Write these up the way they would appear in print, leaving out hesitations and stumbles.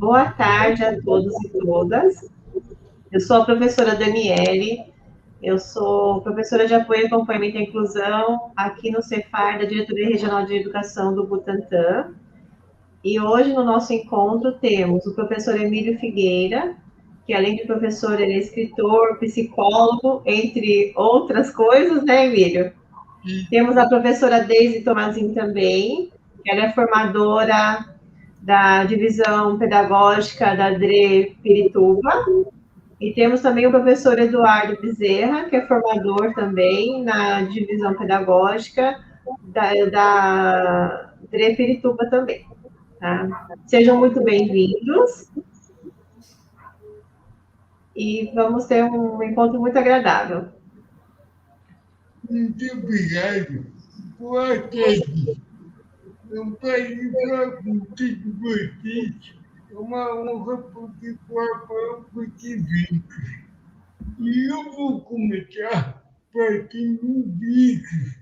Boa tarde a todos e todas. Eu sou a professora Daniele, eu sou professora de apoio e acompanhamento à inclusão aqui no Cefar, da Diretoria Regional de Educação do Butantã. E hoje, no nosso encontro, temos o professor Emílio Figueira, que além de professor, ele é escritor, psicólogo, entre outras coisas, né, Emílio? Temos a professora Deise Tomazin também, que ela é formadora da divisão pedagógica da DRE Pirituba. E temos também o professor Eduardo Bezerra, que é formador também na divisão pedagógica da DRE Pirituba também. Tá? Sejam muito bem-vindos e vamos ter um encontro muito agradável. Muito obrigado. Boa tarde. É um prazer falar com todos vocês. É uma honra poder falar com vocês. E eu vou começar partindo um vídeo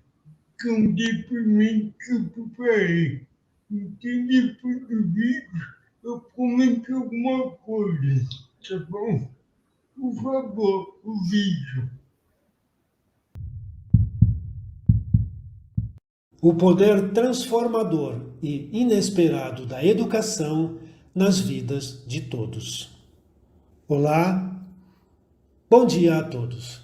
que é um depoimento que eu preparei. Então, depois do vídeo, eu comento alguma coisa, tá bom? Por favor, o vídeo. O poder transformador e inesperado da educação nas vidas de todos. Olá, bom dia a todos.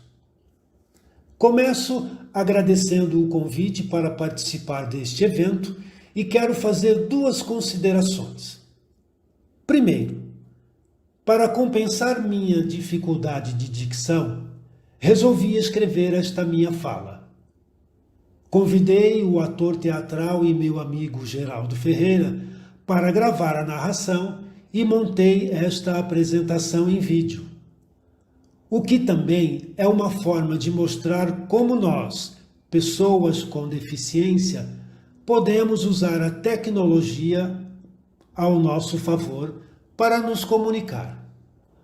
Começo agradecendo o convite para participar deste evento e quero fazer duas considerações. Primeiro, para compensar minha dificuldade de dicção, resolvi escrever esta minha fala. Convidei o ator teatral e meu amigo Geraldo Ferreira para gravar a narração e montei esta apresentação em vídeo. O que também é uma forma de mostrar como nós, pessoas com deficiência, podemos usar a tecnologia ao nosso favor para nos comunicar.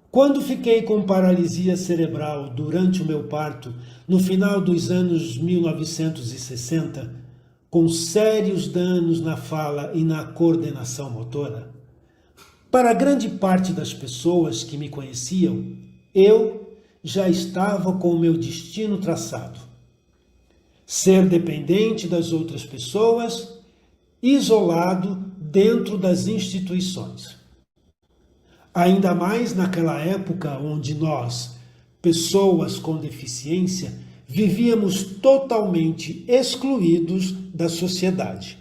Quando fiquei com paralisia cerebral durante o meu parto, no final dos anos 1960, com sérios danos na fala e na coordenação motora, para grande parte das pessoas que me conheciam, eu já estava com o meu destino traçado. Ser dependente das outras pessoas, isolado dentro das instituições. Ainda mais naquela época onde nós, pessoas com deficiência, vivíamos totalmente excluídos da sociedade.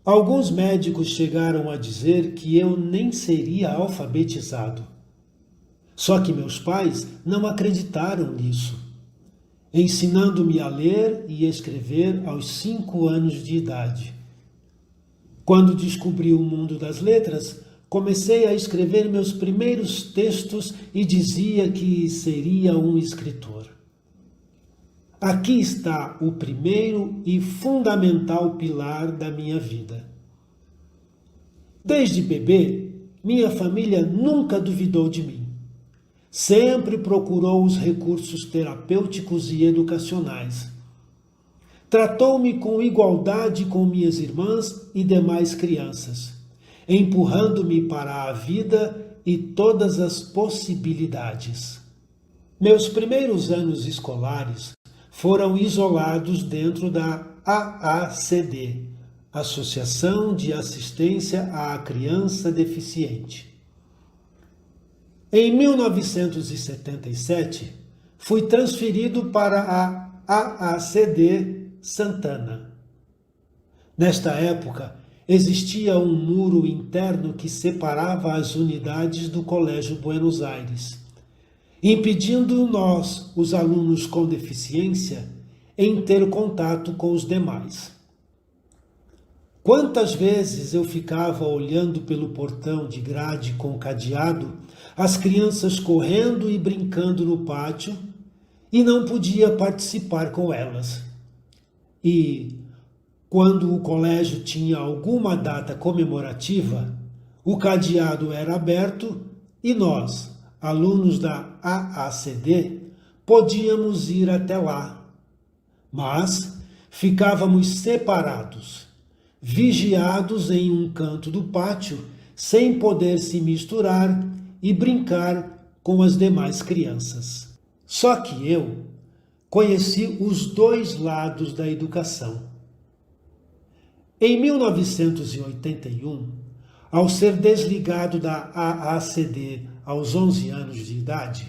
Alguns médicos chegaram a dizer que eu nem seria alfabetizado. Só que meus pais não acreditaram nisso, ensinando-me a ler e escrever aos 5 anos de idade. Quando descobri o mundo das letras, comecei a escrever meus primeiros textos e dizia que seria um escritor. Aqui está o primeiro e fundamental pilar da minha vida. Desde bebê, minha família nunca duvidou de mim. Sempre procurou os recursos terapêuticos e educacionais. Tratou-me com igualdade com minhas irmãs e demais crianças, empurrando-me para a vida e todas as possibilidades. Meus primeiros anos escolares foram isolados dentro da AACD, Associação de Assistência à Criança Deficiente. Em 1977, fui transferido para a AACD Santana. Nesta época, existia um muro interno que separava as unidades do Colégio Buenos Aires, impedindo nós, os alunos com deficiência, em ter contato com os demais. Quantas vezes eu ficava olhando pelo portão de grade com cadeado, as crianças correndo e brincando no pátio, e não podia participar com elas. E, quando o colégio tinha alguma data comemorativa, o cadeado era aberto e nós, alunos da AACD, podíamos ir até lá. Mas ficávamos separados, vigiados em um canto do pátio, sem poder se misturar e brincar com as demais crianças. Só que eu conheci os dois lados da educação. Em 1981, ao ser desligado da AACD aos 11 anos de idade,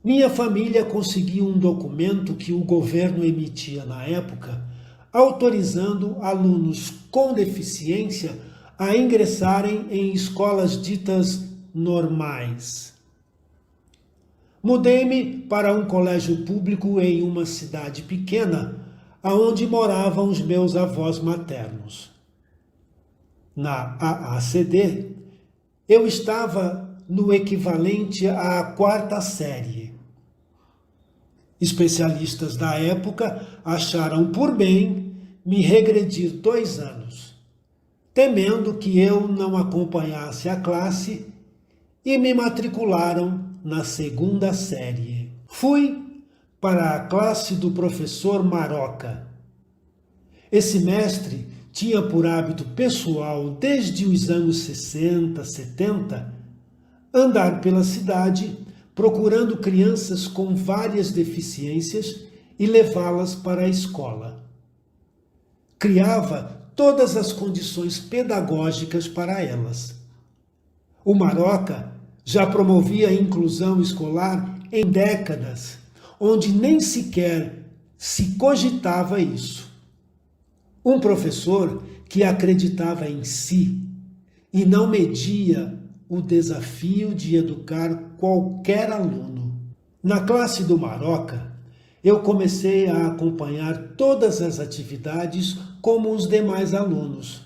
minha família conseguiu um documento que o governo emitia na época, autorizando alunos com deficiência a ingressarem em escolas ditas normais. Mudei-me para um colégio público em uma cidade pequena, aonde moravam os meus avós maternos. Na AACD, eu estava no equivalente à 4ª série. Especialistas da época acharam por bem me regredir 2 anos, temendo que eu não acompanhasse a classe, e me matricularam na 2ª série. Fui para a classe do professor Maroca. Esse mestre tinha por hábito pessoal, desde os anos 60, 70, andar pela cidade procurando crianças com várias deficiências e levá-las para a escola. Criava todas as condições pedagógicas para elas. O Maroca já promovia a inclusão escolar em décadas, onde nem sequer se cogitava isso. Um professor que acreditava em si e não media o desafio de educar qualquer aluno. Na classe do Maroca, eu comecei a acompanhar todas as atividades como os demais alunos,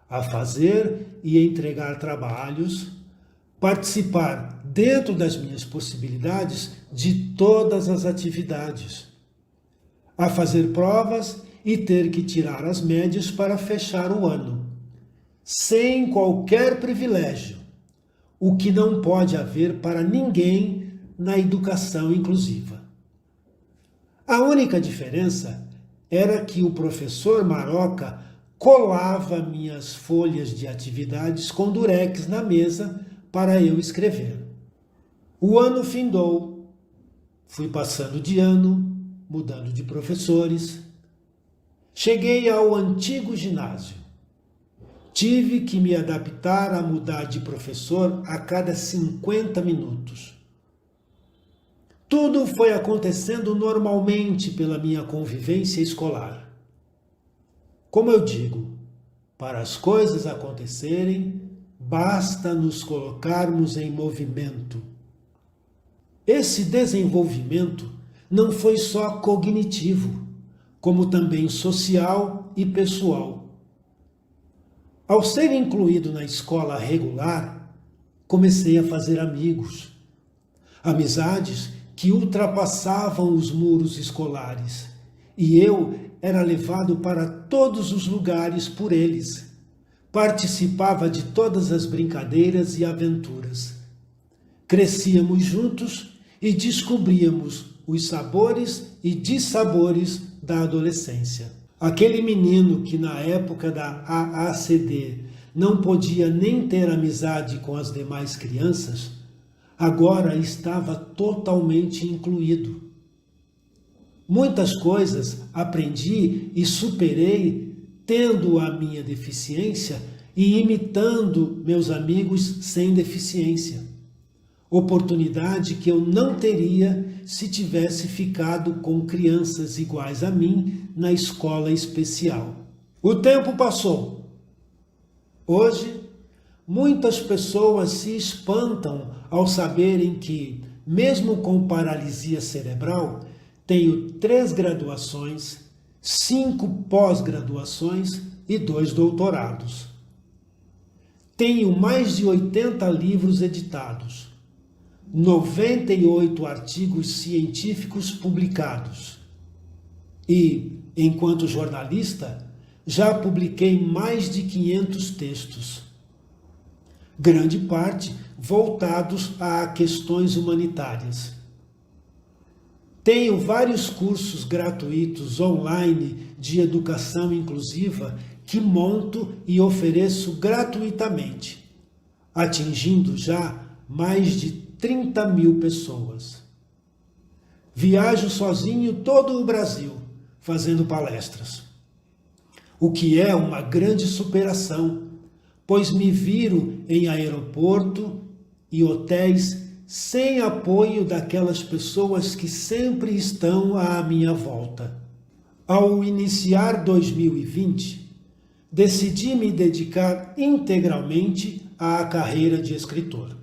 a fazer e entregar trabalhos, participar dentro das minhas possibilidades de todas as atividades, a fazer provas e ter que tirar as médias para fechar o ano, sem qualquer privilégio, o que não pode haver para ninguém na educação inclusiva. A única diferença era que o professor Maroca colava minhas folhas de atividades com durex na mesa para eu escrever. O ano findou, fui passando de ano, mudando de professores. Cheguei ao antigo ginásio. Tive que me adaptar a mudar de professor a cada 50 minutos. Tudo foi acontecendo normalmente pela minha convivência escolar. Como eu digo, para as coisas acontecerem, basta nos colocarmos em movimento. Esse desenvolvimento não foi só cognitivo, como também social e pessoal. Ao ser incluído na escola regular, comecei a fazer amigos. Amizades que ultrapassavam os muros escolares, e eu era levado para todos os lugares por eles. Participava de todas as brincadeiras e aventuras. Crescíamos juntos e descobríamos os sabores e dissabores da adolescência. Aquele menino que na época da AACD não podia nem ter amizade com as demais crianças, agora estava totalmente incluído. Muitas coisas aprendi e superei tendo a minha deficiência e imitando meus amigos sem deficiência. Oportunidade que eu não teria se tivesse ficado com crianças iguais a mim na escola especial. O tempo passou. Hoje, muitas pessoas se espantam ao saberem que, mesmo com paralisia cerebral, tenho 3 graduações, 5 pós-graduações e 2 doutorados. Tenho mais de 80 livros editados, 98 artigos científicos publicados e, enquanto jornalista, já publiquei mais de 500 textos, grande parte voltados a questões humanitárias. Tenho vários cursos gratuitos online de educação inclusiva que monto e ofereço gratuitamente, atingindo já mais de 30 mil pessoas. Viajo sozinho todo o Brasil, fazendo palestras. O que é uma grande superação, pois me viro em aeroporto e hotéis sem apoio daquelas pessoas que sempre estão à minha volta. Ao iniciar 2020, decidi me dedicar integralmente à carreira de escritor.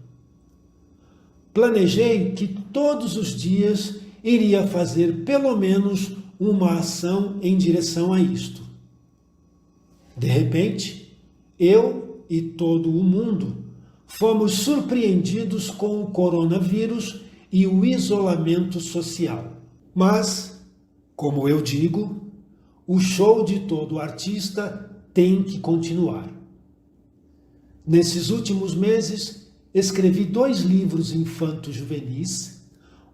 Planejei que todos os dias iria fazer pelo menos uma ação em direção a isto. De repente, eu e todo o mundo fomos surpreendidos com o coronavírus e o isolamento social. Mas, como eu digo, o show de todo artista tem que continuar. Nesses últimos meses, escrevi 2 livros infanto-juvenis,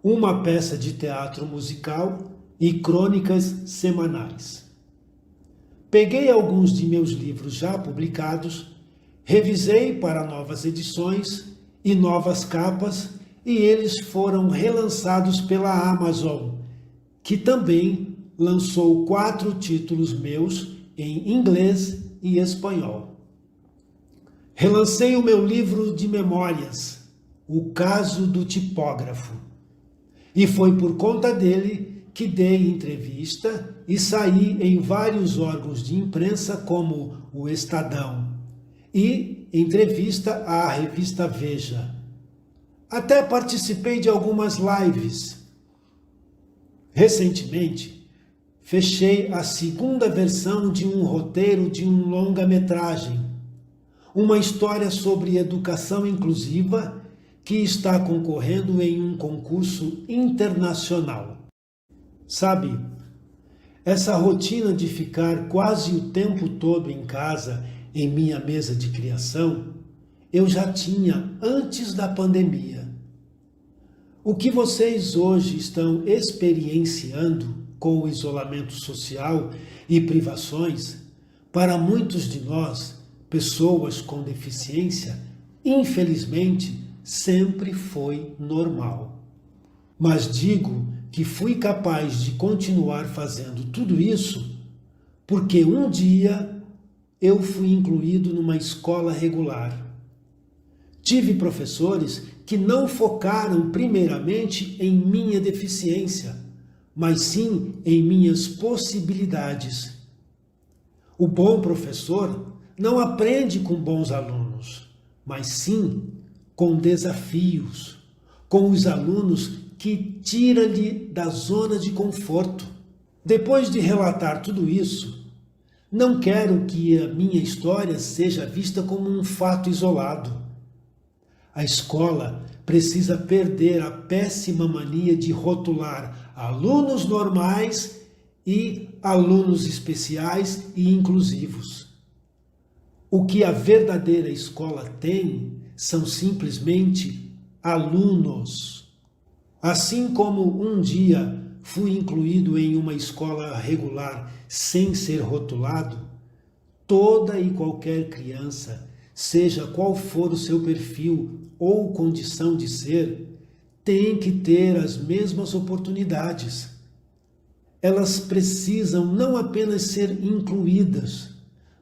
uma peça de teatro musical e crônicas semanais. Peguei alguns de meus livros já publicados, revisei para novas edições e novas capas, e eles foram relançados pela Amazon, que também lançou 4 títulos meus em inglês e espanhol. Relancei o meu livro de memórias, O Caso do Tipógrafo, e foi por conta dele que dei entrevista e saí em vários órgãos de imprensa como o Estadão e entrevista à revista Veja. Até participei de algumas lives. Recentemente, fechei a 2ª versão de um roteiro de um longa-metragem, uma história sobre educação inclusiva que está concorrendo em um concurso internacional. Sabe, essa rotina de ficar quase o tempo todo em casa, em minha mesa de criação, eu já tinha antes da pandemia. O que vocês hoje estão experienciando com o isolamento social e privações, para muitos de nós, pessoas com deficiência, infelizmente, sempre foi normal. Mas digo que fui capaz de continuar fazendo tudo isso porque um dia eu fui incluído numa escola regular. Tive professores que não focaram primeiramente em minha deficiência, mas sim em minhas possibilidades. O bom professor não aprende com bons alunos, mas sim com desafios, com os alunos que tira-lhe da zona de conforto. Depois de relatar tudo isso, não quero que a minha história seja vista como um fato isolado. A escola precisa perder a péssima mania de rotular alunos normais e alunos especiais e inclusivos. O que a verdadeira escola tem são simplesmente alunos. Assim como um dia fui incluído em uma escola regular sem ser rotulado, toda e qualquer criança, seja qual for o seu perfil ou condição de ser, tem que ter as mesmas oportunidades. Elas precisam não apenas ser incluídas,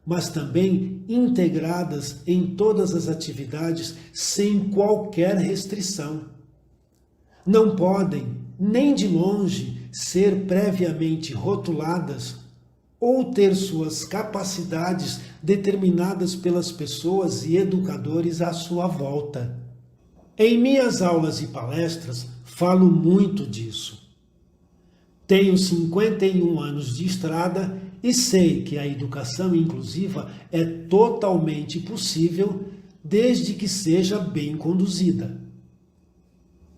mas também integradas em todas as atividades sem qualquer restrição. Não podem, nem de longe, ser previamente rotuladas ou ter suas capacidades determinadas pelas pessoas e educadores à sua volta. Em minhas aulas e palestras, falo muito disso. Tenho 51 anos de estrada e sei que a educação inclusiva é totalmente possível desde que seja bem conduzida.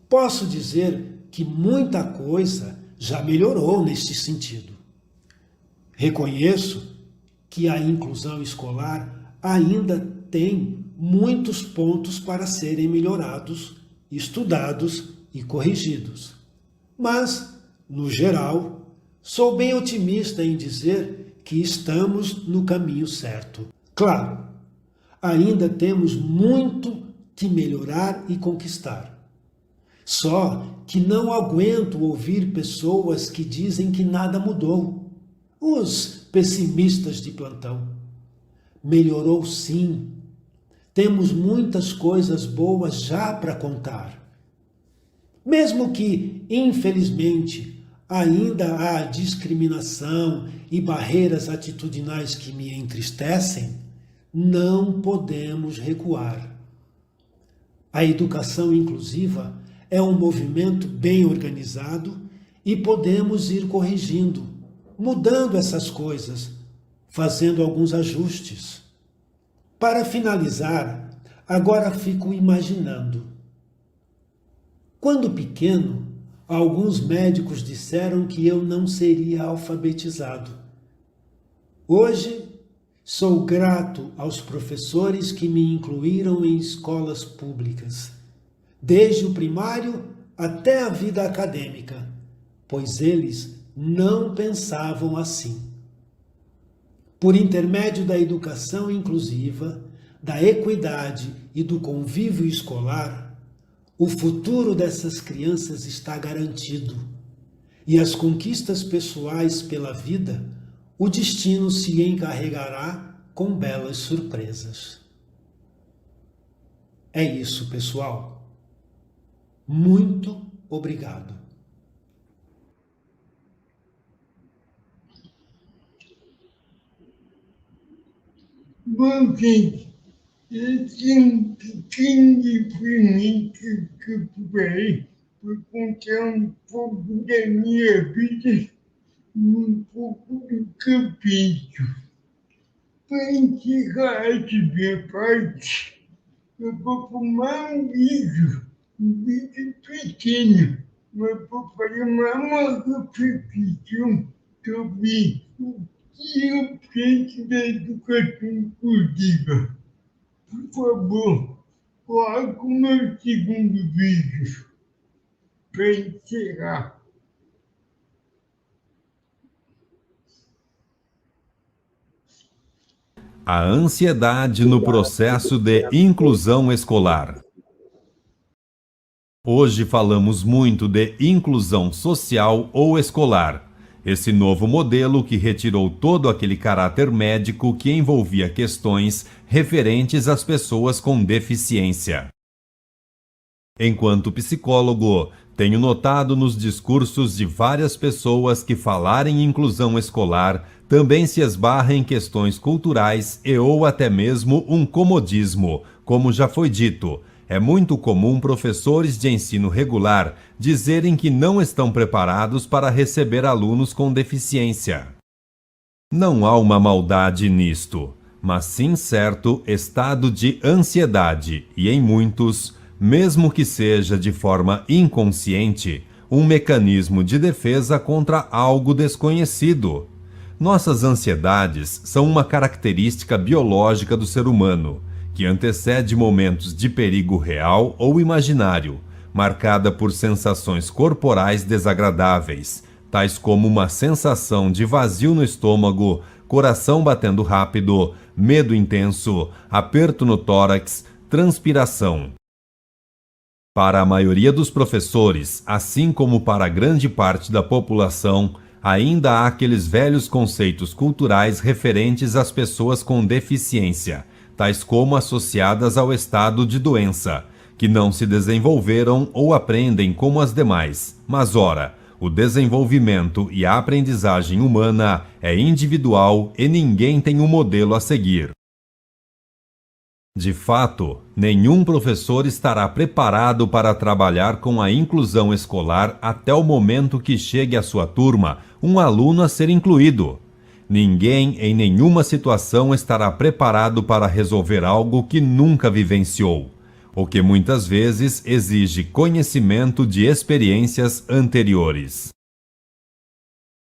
Posso dizer que muita coisa já melhorou neste sentido. Reconheço que a inclusão escolar ainda tem muitos pontos para serem melhorados, estudados e corrigidos. Mas, no geral, sou bem otimista em dizer que estamos no caminho certo. Claro, ainda temos muito que melhorar e conquistar. Só que não aguento ouvir pessoas que dizem que nada mudou. Os pessimistas de plantão. Melhorou sim. Temos muitas coisas boas já para contar. Mesmo que, infelizmente, ainda há discriminação e barreiras atitudinais que me entristecem, não podemos recuar. A educação inclusiva é um movimento bem organizado e podemos ir corrigindo, mudando essas coisas, fazendo alguns ajustes. Para finalizar, agora fico imaginando. Quando pequeno, alguns médicos disseram que eu não seria alfabetizado. Hoje, sou grato aos professores que me incluíram em escolas públicas, desde o primário até a vida acadêmica, pois eles não pensavam assim. Por intermédio da educação inclusiva, da equidade e do convívio escolar, o futuro dessas crianças está garantido. E as conquistas pessoais pela vida, o destino se encarregará com belas surpresas. É isso, pessoal. Muito obrigado. Bom, gente, esse é um pequeno depoimento que eu falei para contar um pouco da minha vida, um pouco do que eu penso. Para encerrar essa minha parte, eu vou fumar um vídeo pequeno, mas vou fazer uma reflexão sobre o que eu penso da educação inclusiva. Por favor, coloque o meu segundo vídeo para encerrar. A ansiedade no processo de inclusão escolar. Hoje falamos muito de inclusão social ou escolar, esse novo modelo que retirou todo aquele caráter médico que envolvia questões referentes às pessoas com deficiência. Enquanto psicólogo, tenho notado nos discursos de várias pessoas que falar em inclusão escolar também se esbarra em questões culturais e ou até mesmo um comodismo, como já foi dito. É muito comum professores de ensino regular dizerem que não estão preparados para receber alunos com deficiência. Não há uma maldade nisto, mas sim certo estado de ansiedade e, em muitos, mesmo que seja de forma inconsciente, um mecanismo de defesa contra algo desconhecido. Nossas ansiedades são uma característica biológica do ser humano, que antecede momentos de perigo real ou imaginário, marcada por sensações corporais desagradáveis, tais como uma sensação de vazio no estômago, coração batendo rápido, medo intenso, aperto no tórax, transpiração. Para a maioria dos professores, assim como para a grande parte da população, ainda há aqueles velhos conceitos culturais referentes às pessoas com deficiência, tais como associadas ao estado de doença, que não se desenvolveram ou aprendem como as demais. Mas ora, o desenvolvimento e a aprendizagem humana é individual e ninguém tem um modelo a seguir. De fato, nenhum professor estará preparado para trabalhar com a inclusão escolar até o momento que chegue à sua turma um aluno a ser incluído. Ninguém, em nenhuma situação, estará preparado para resolver algo que nunca vivenciou, o que muitas vezes exige conhecimento de experiências anteriores.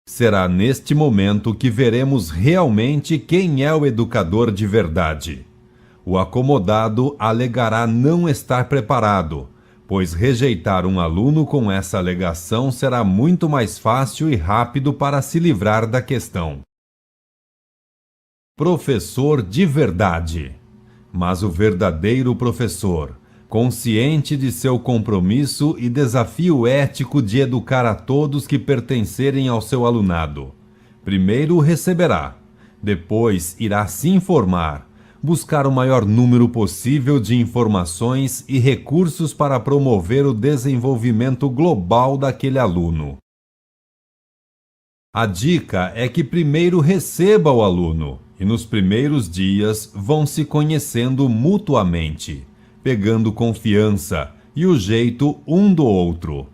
Será neste momento que veremos realmente quem é o educador de verdade. O acomodado alegará não estar preparado, pois rejeitar um aluno com essa alegação será muito mais fácil e rápido para se livrar da questão. Professor de verdade. Mas o verdadeiro professor, consciente de seu compromisso e desafio ético de educar a todos que pertencerem ao seu alunado. Primeiro receberá, depois irá se informar, buscar o maior número possível de informações e recursos para promover o desenvolvimento global daquele aluno. A dica é que primeiro receba o aluno e nos primeiros dias vão se conhecendo mutuamente, pegando confiança e o jeito um do outro.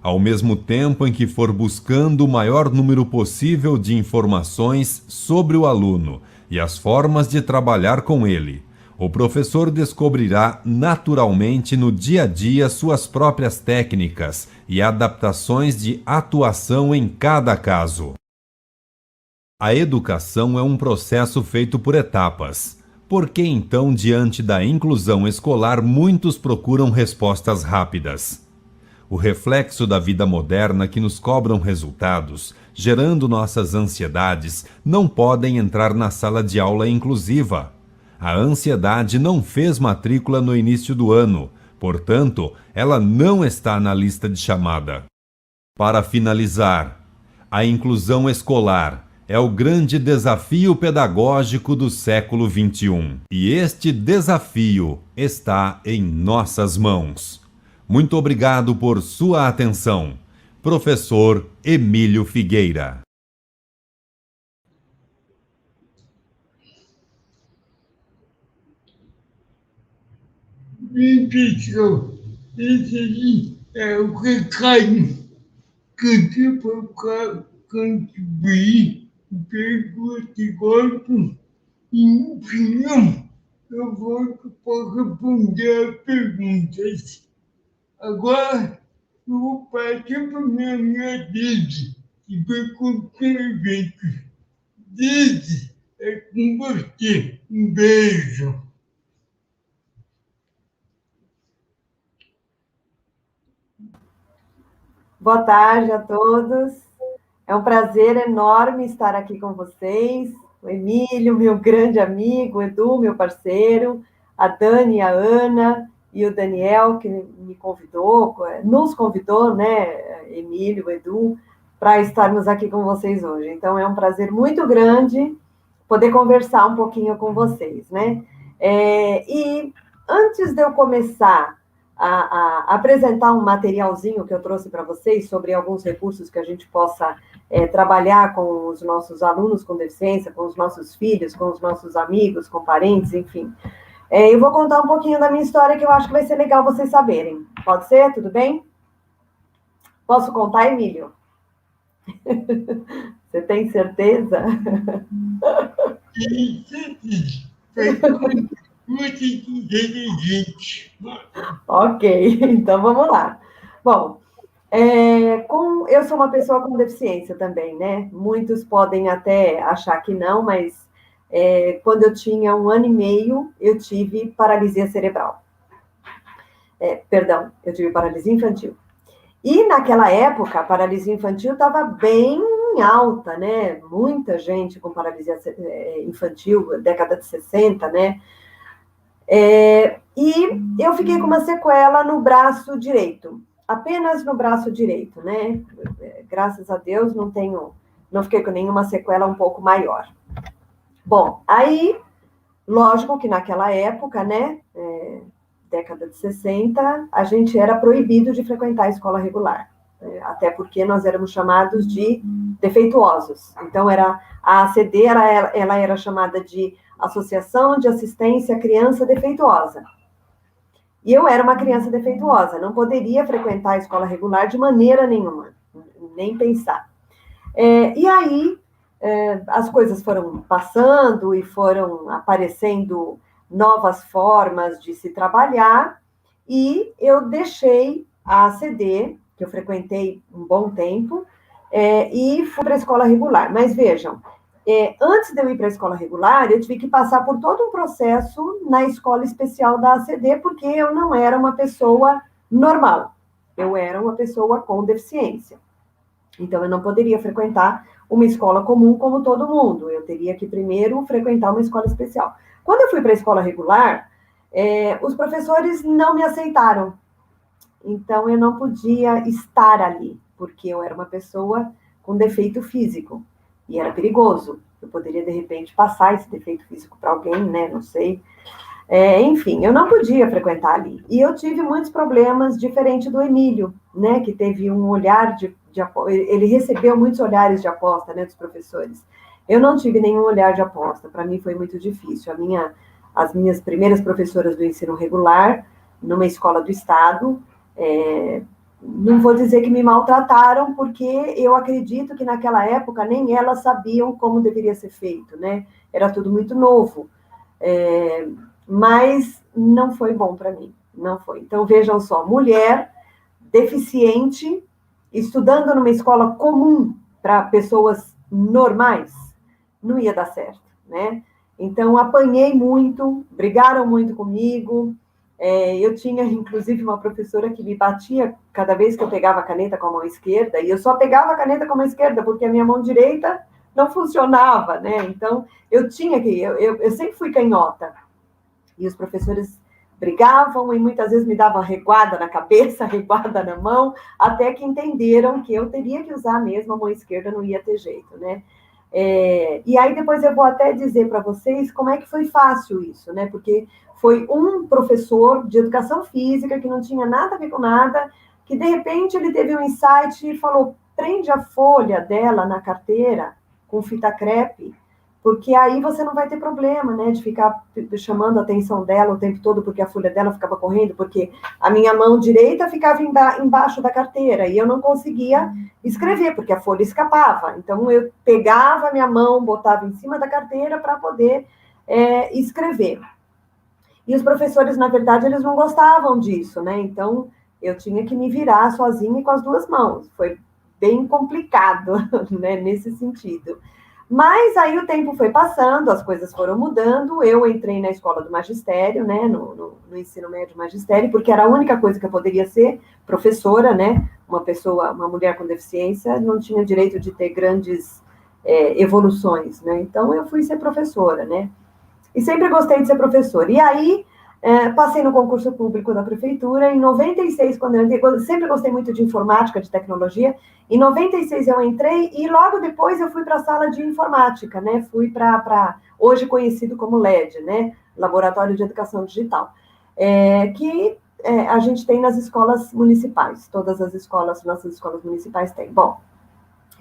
Ao mesmo tempo em que for buscando o maior número possível de informações sobre o aluno e as formas de trabalhar com ele, o professor descobrirá naturalmente no dia a dia suas próprias técnicas e adaptações de atuação em cada caso. A educação é um processo feito por etapas. Por que então, diante da inclusão escolar, muitos procuram respostas rápidas? O reflexo da vida moderna que nos cobram resultados, gerando nossas ansiedades, não podem entrar na sala de aula inclusiva. A ansiedade não fez matrícula no início do ano, portanto, ela não está na lista de chamada. Para finalizar, a inclusão escolar é o grande desafio pedagógico do século XXI. E este desafio está em nossas mãos. Muito obrigado por sua atenção. Professor Emílio Figueira. Bem, pessoal, esse aí é o recado que eu tenho para contribuir. Perguntas que gostam e, no final, eu volto para responder as perguntas. Agora, eu vou partir para minha Dede, que vai contar eventos. Dede, é com você. Um beijo. Boa tarde a todos. É um prazer enorme estar aqui com vocês. O Emílio, meu grande amigo, o Edu, meu parceiro, a Dani, a Ana e o Daniel, que me convidou, nos convidou, né, Emílio, Edu, para estarmos aqui com vocês hoje. Então, é um prazer muito grande poder conversar um pouquinho com vocês, né? E antes de eu começar a apresentar um materialzinho que eu trouxe para vocês sobre alguns recursos que a gente possa trabalhar com os nossos alunos com deficiência, com os nossos filhos, com os nossos amigos, com parentes, enfim. Eu vou contar um pouquinho da minha história que eu acho que vai ser legal vocês saberem. Pode ser? Tudo bem? Posso contar, Emílio? Você tem certeza? Ok, então vamos lá. Bom, eu sou uma pessoa com deficiência também, né? Muitos podem até achar que não, mas quando eu tinha 1 ano e meio, eu tive paralisia cerebral. Eu tive paralisia infantil. E naquela época, a paralisia infantil estava bem alta, né? Muita gente com paralisia infantil, década de 60, né? E eu fiquei com uma sequela no braço direito, apenas no braço direito, né? Graças a Deus não fiquei com nenhuma sequela um pouco maior. Bom, aí, lógico que naquela época, né? Década de 60, a gente era proibido de frequentar a escola regular, até porque nós éramos chamados de defeituosos. Então, a ACD ela era chamada de Associação de Assistência à Criança Defeituosa. E eu era uma criança defeituosa, não poderia frequentar a escola regular de maneira nenhuma, nem pensar. E aí, as coisas foram passando e foram aparecendo novas formas de se trabalhar, e eu deixei a ACD, que eu frequentei um bom tempo, e fui para a escola regular. Mas vejam, antes de eu ir para a escola regular, eu tive que passar por todo um processo na escola especial da ACD, porque eu não era uma pessoa normal, eu era uma pessoa com deficiência. Então, eu não poderia frequentar uma escola comum como todo mundo, eu teria que primeiro frequentar uma escola especial. Quando eu fui para a escola regular, Os professores não me aceitaram. Então, eu não podia estar ali, porque eu era uma pessoa com defeito físico, e era perigoso. Eu poderia, de repente, passar esse defeito físico para alguém, né? Não sei. Enfim, eu não podia frequentar ali. E eu tive muitos problemas, diferente do Emílio, né? Que teve um olhar ele recebeu muitos olhares de aposta, né? Dos professores. Eu não tive nenhum olhar de aposta. Para mim foi muito difícil. As minhas primeiras professoras do ensino regular, numa escola do estado, não vou dizer que me maltrataram, porque eu acredito que naquela época nem elas sabiam como deveria ser feito, né? Era tudo muito novo. Mas não foi bom para mim, não foi. Então, vejam só, mulher, deficiente, estudando numa escola comum para pessoas normais, não ia dar certo, né? Então, apanhei muito, brigaram muito comigo. Eu tinha, inclusive, uma professora que me batia cada vez que eu pegava a caneta com a mão esquerda, e eu só pegava a caneta com a mão esquerda, porque a minha mão direita não funcionava, né? Então, eu sempre fui canhota. E os professores brigavam e muitas vezes me davam reguada na cabeça, reguada na mão, até que entenderam que eu teria que usar mesmo a mão esquerda, não ia ter jeito, né? E aí depois eu vou até dizer para vocês como é que foi fácil isso, né? Porque foi um professor de educação física que não tinha nada a ver com nada, que de repente ele teve um insight e falou: prende a folha dela na carteira com fita crepe, porque aí você não vai ter problema, né, de ficar chamando a atenção dela o tempo todo, porque a folha dela ficava correndo, porque a minha mão direita ficava embaixo da carteira, e eu não conseguia escrever, porque a folha escapava. Então, eu pegava a minha mão, botava em cima da carteira para poder escrever. E os professores, na verdade, eles não gostavam disso, né, então eu tinha que me virar sozinha e com as duas mãos. Foi bem complicado, né, nesse sentido. Mas aí o tempo foi passando, as coisas foram mudando, eu entrei na escola do magistério, né, no ensino médio magistério, porque era a única coisa que eu poderia ser, professora, né, uma mulher com deficiência, não tinha direito de ter grandes evoluções, né, então eu fui ser professora, né, e sempre gostei de ser professora. E aí, passei no concurso público da prefeitura, em 96, quando eu entrei, sempre gostei muito de informática, de tecnologia, em 96 eu entrei, e logo depois eu fui para a sala de informática, né, fui para, hoje conhecido como LED, né, Laboratório de Educação Digital, que a gente tem nas escolas municipais, todas as escolas, nossas escolas municipais têm. Bom,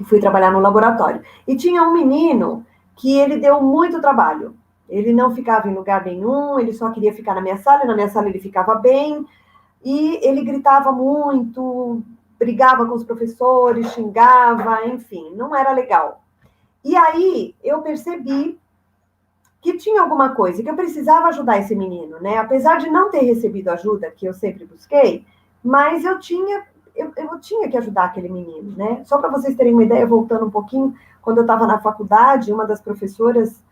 fui trabalhar no laboratório, e tinha um menino que ele deu muito trabalho. Ele não ficava em lugar nenhum, ele só queria ficar na minha sala, e na minha sala ele ficava bem, e ele gritava muito, brigava com os professores, xingava, enfim, não era legal. E aí eu percebi que tinha alguma coisa, que eu precisava ajudar esse menino, né? Apesar de não ter recebido ajuda, que eu sempre busquei, mas eu tinha que ajudar aquele menino, né? Só para vocês terem uma ideia, voltando um pouquinho, quando eu estava na faculdade, uma das professoras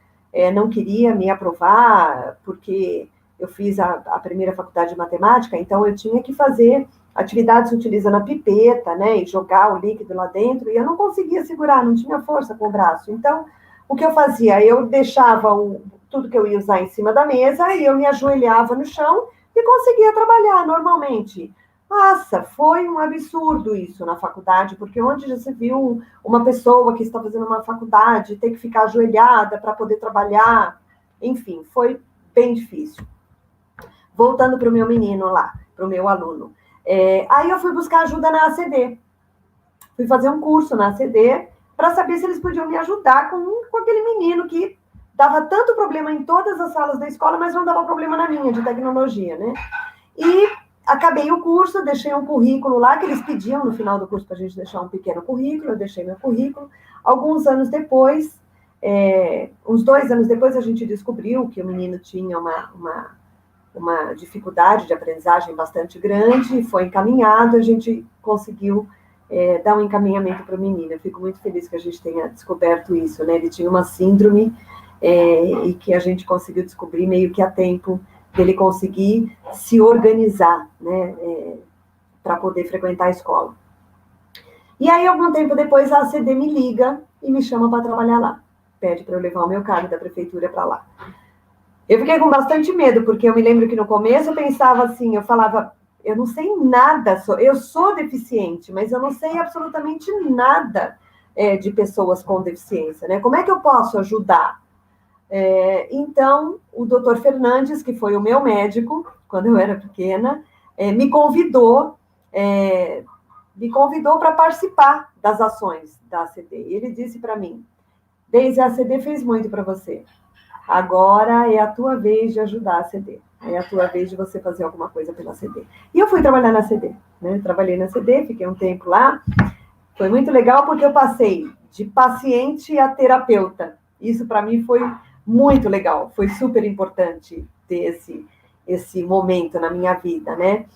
não queria me aprovar, porque eu fiz a primeira faculdade de matemática, então eu tinha que fazer atividades utilizando a pipeta, né, e jogar o líquido lá dentro, e eu não conseguia segurar, não tinha força com o braço. Então, o que eu fazia? Eu deixava tudo que eu ia usar em cima da mesa, e eu me ajoelhava no chão e conseguia trabalhar normalmente. Nossa, foi um absurdo isso na faculdade, porque onde já se viu uma pessoa que está fazendo uma faculdade ter que ficar ajoelhada para poder trabalhar, enfim, foi bem difícil. Voltando para o meu menino lá, para o meu aluno. Aí eu fui buscar ajuda na ACD. Fui fazer um curso na ACD para saber se eles podiam me ajudar com aquele menino que dava tanto problema em todas as salas da escola, mas não dava problema na minha, de tecnologia, né? E acabei o curso, deixei um currículo lá, que eles pediam no final do curso para a gente deixar um pequeno currículo, eu deixei meu currículo. Alguns anos depois, uns 2 anos depois, a gente descobriu que o menino tinha uma dificuldade de aprendizagem bastante grande, foi encaminhado, a gente conseguiu dar um encaminhamento para o menino. Eu fico muito feliz que a gente tenha descoberto isso, né? Ele tinha uma síndrome e que a gente conseguiu descobrir meio que a tempo dele conseguir se organizar, né, para poder frequentar a escola. E aí, algum tempo depois, a ACD me liga e me chama para trabalhar lá. Pede para eu levar o meu cargo da prefeitura para lá. Eu fiquei com bastante medo, porque eu me lembro que no começo eu pensava assim, eu falava, eu não sei nada, eu sou deficiente, mas eu não sei absolutamente nada de pessoas com deficiência, né? Como é que eu posso ajudar? Então, o doutor Fernandes, que foi o meu médico, quando eu era pequena, me convidou para participar das ações da ACD. E ele disse para mim, Deise, a ACD fez muito para você. Agora é a tua vez de ajudar a ACD. É a tua vez de você fazer alguma coisa pela ACD. E eu fui trabalhar na ACD, né? Trabalhei na ACD, fiquei um tempo lá. Foi muito legal porque eu passei de paciente a terapeuta. Isso para mim foi muito legal. Foi super importante ter esse momento na minha vida, né?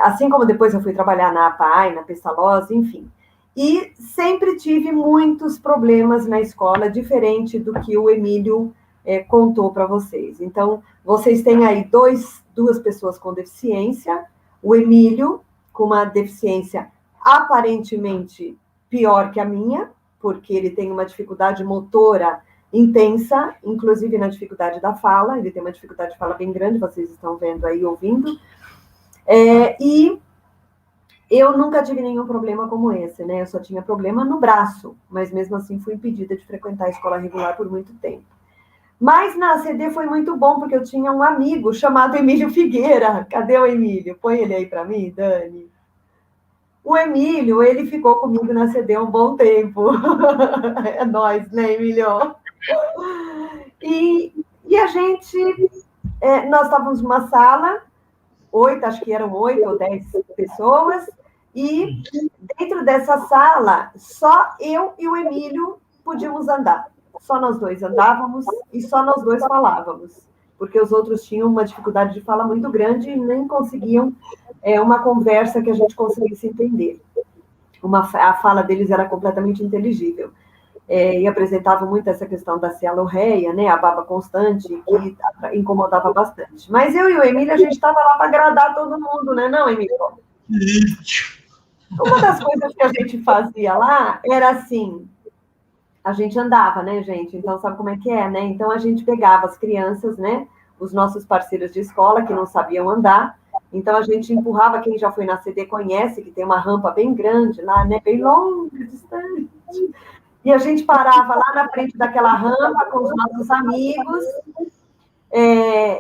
Assim como depois eu fui trabalhar na APAI, na Pestalozzi, enfim. E sempre tive muitos problemas na escola, diferente do que o Emílio contou para vocês. Então, vocês têm aí duas pessoas com deficiência, o Emílio com uma deficiência aparentemente pior que a minha, porque ele tem uma dificuldade motora intensa, inclusive na dificuldade da fala, ele tem uma dificuldade de fala bem grande, vocês estão vendo aí, ouvindo. E eu nunca tive nenhum problema como esse, né? Eu só tinha problema no braço, mas mesmo assim fui impedida de frequentar a escola regular por muito tempo. Mas na ACD foi muito bom, porque eu tinha um amigo chamado Emílio Figueira. Cadê o Emílio? Põe ele aí para mim, Dani. O Emílio, ele ficou comigo na ACD um bom tempo. É nóis, né, Emílio? E a gente... nós estávamos numa sala, acho que eram 8 ou 10 pessoas, e dentro dessa sala, só eu e o Emílio podíamos andar. Só nós dois andávamos e só nós dois falávamos, porque os outros tinham uma dificuldade de fala muito grande e nem conseguiam uma conversa que a gente conseguisse entender. A fala deles era completamente inteligível. E apresentavam muito essa questão da cialorreia, né, a baba constante, que incomodava bastante. Mas eu e o Emílio, a gente estava lá para agradar todo mundo, né, não, Emílio? Uma das coisas que a gente fazia lá era assim, a gente andava, né, gente? Então, sabe como é que é, né? Então, a gente pegava as crianças, né, os nossos parceiros de escola que não sabiam andar, então a gente empurrava, quem já foi na CD conhece, que tem uma rampa bem grande lá, né, bem longa, distante. E a gente parava lá na frente daquela rampa com os nossos amigos,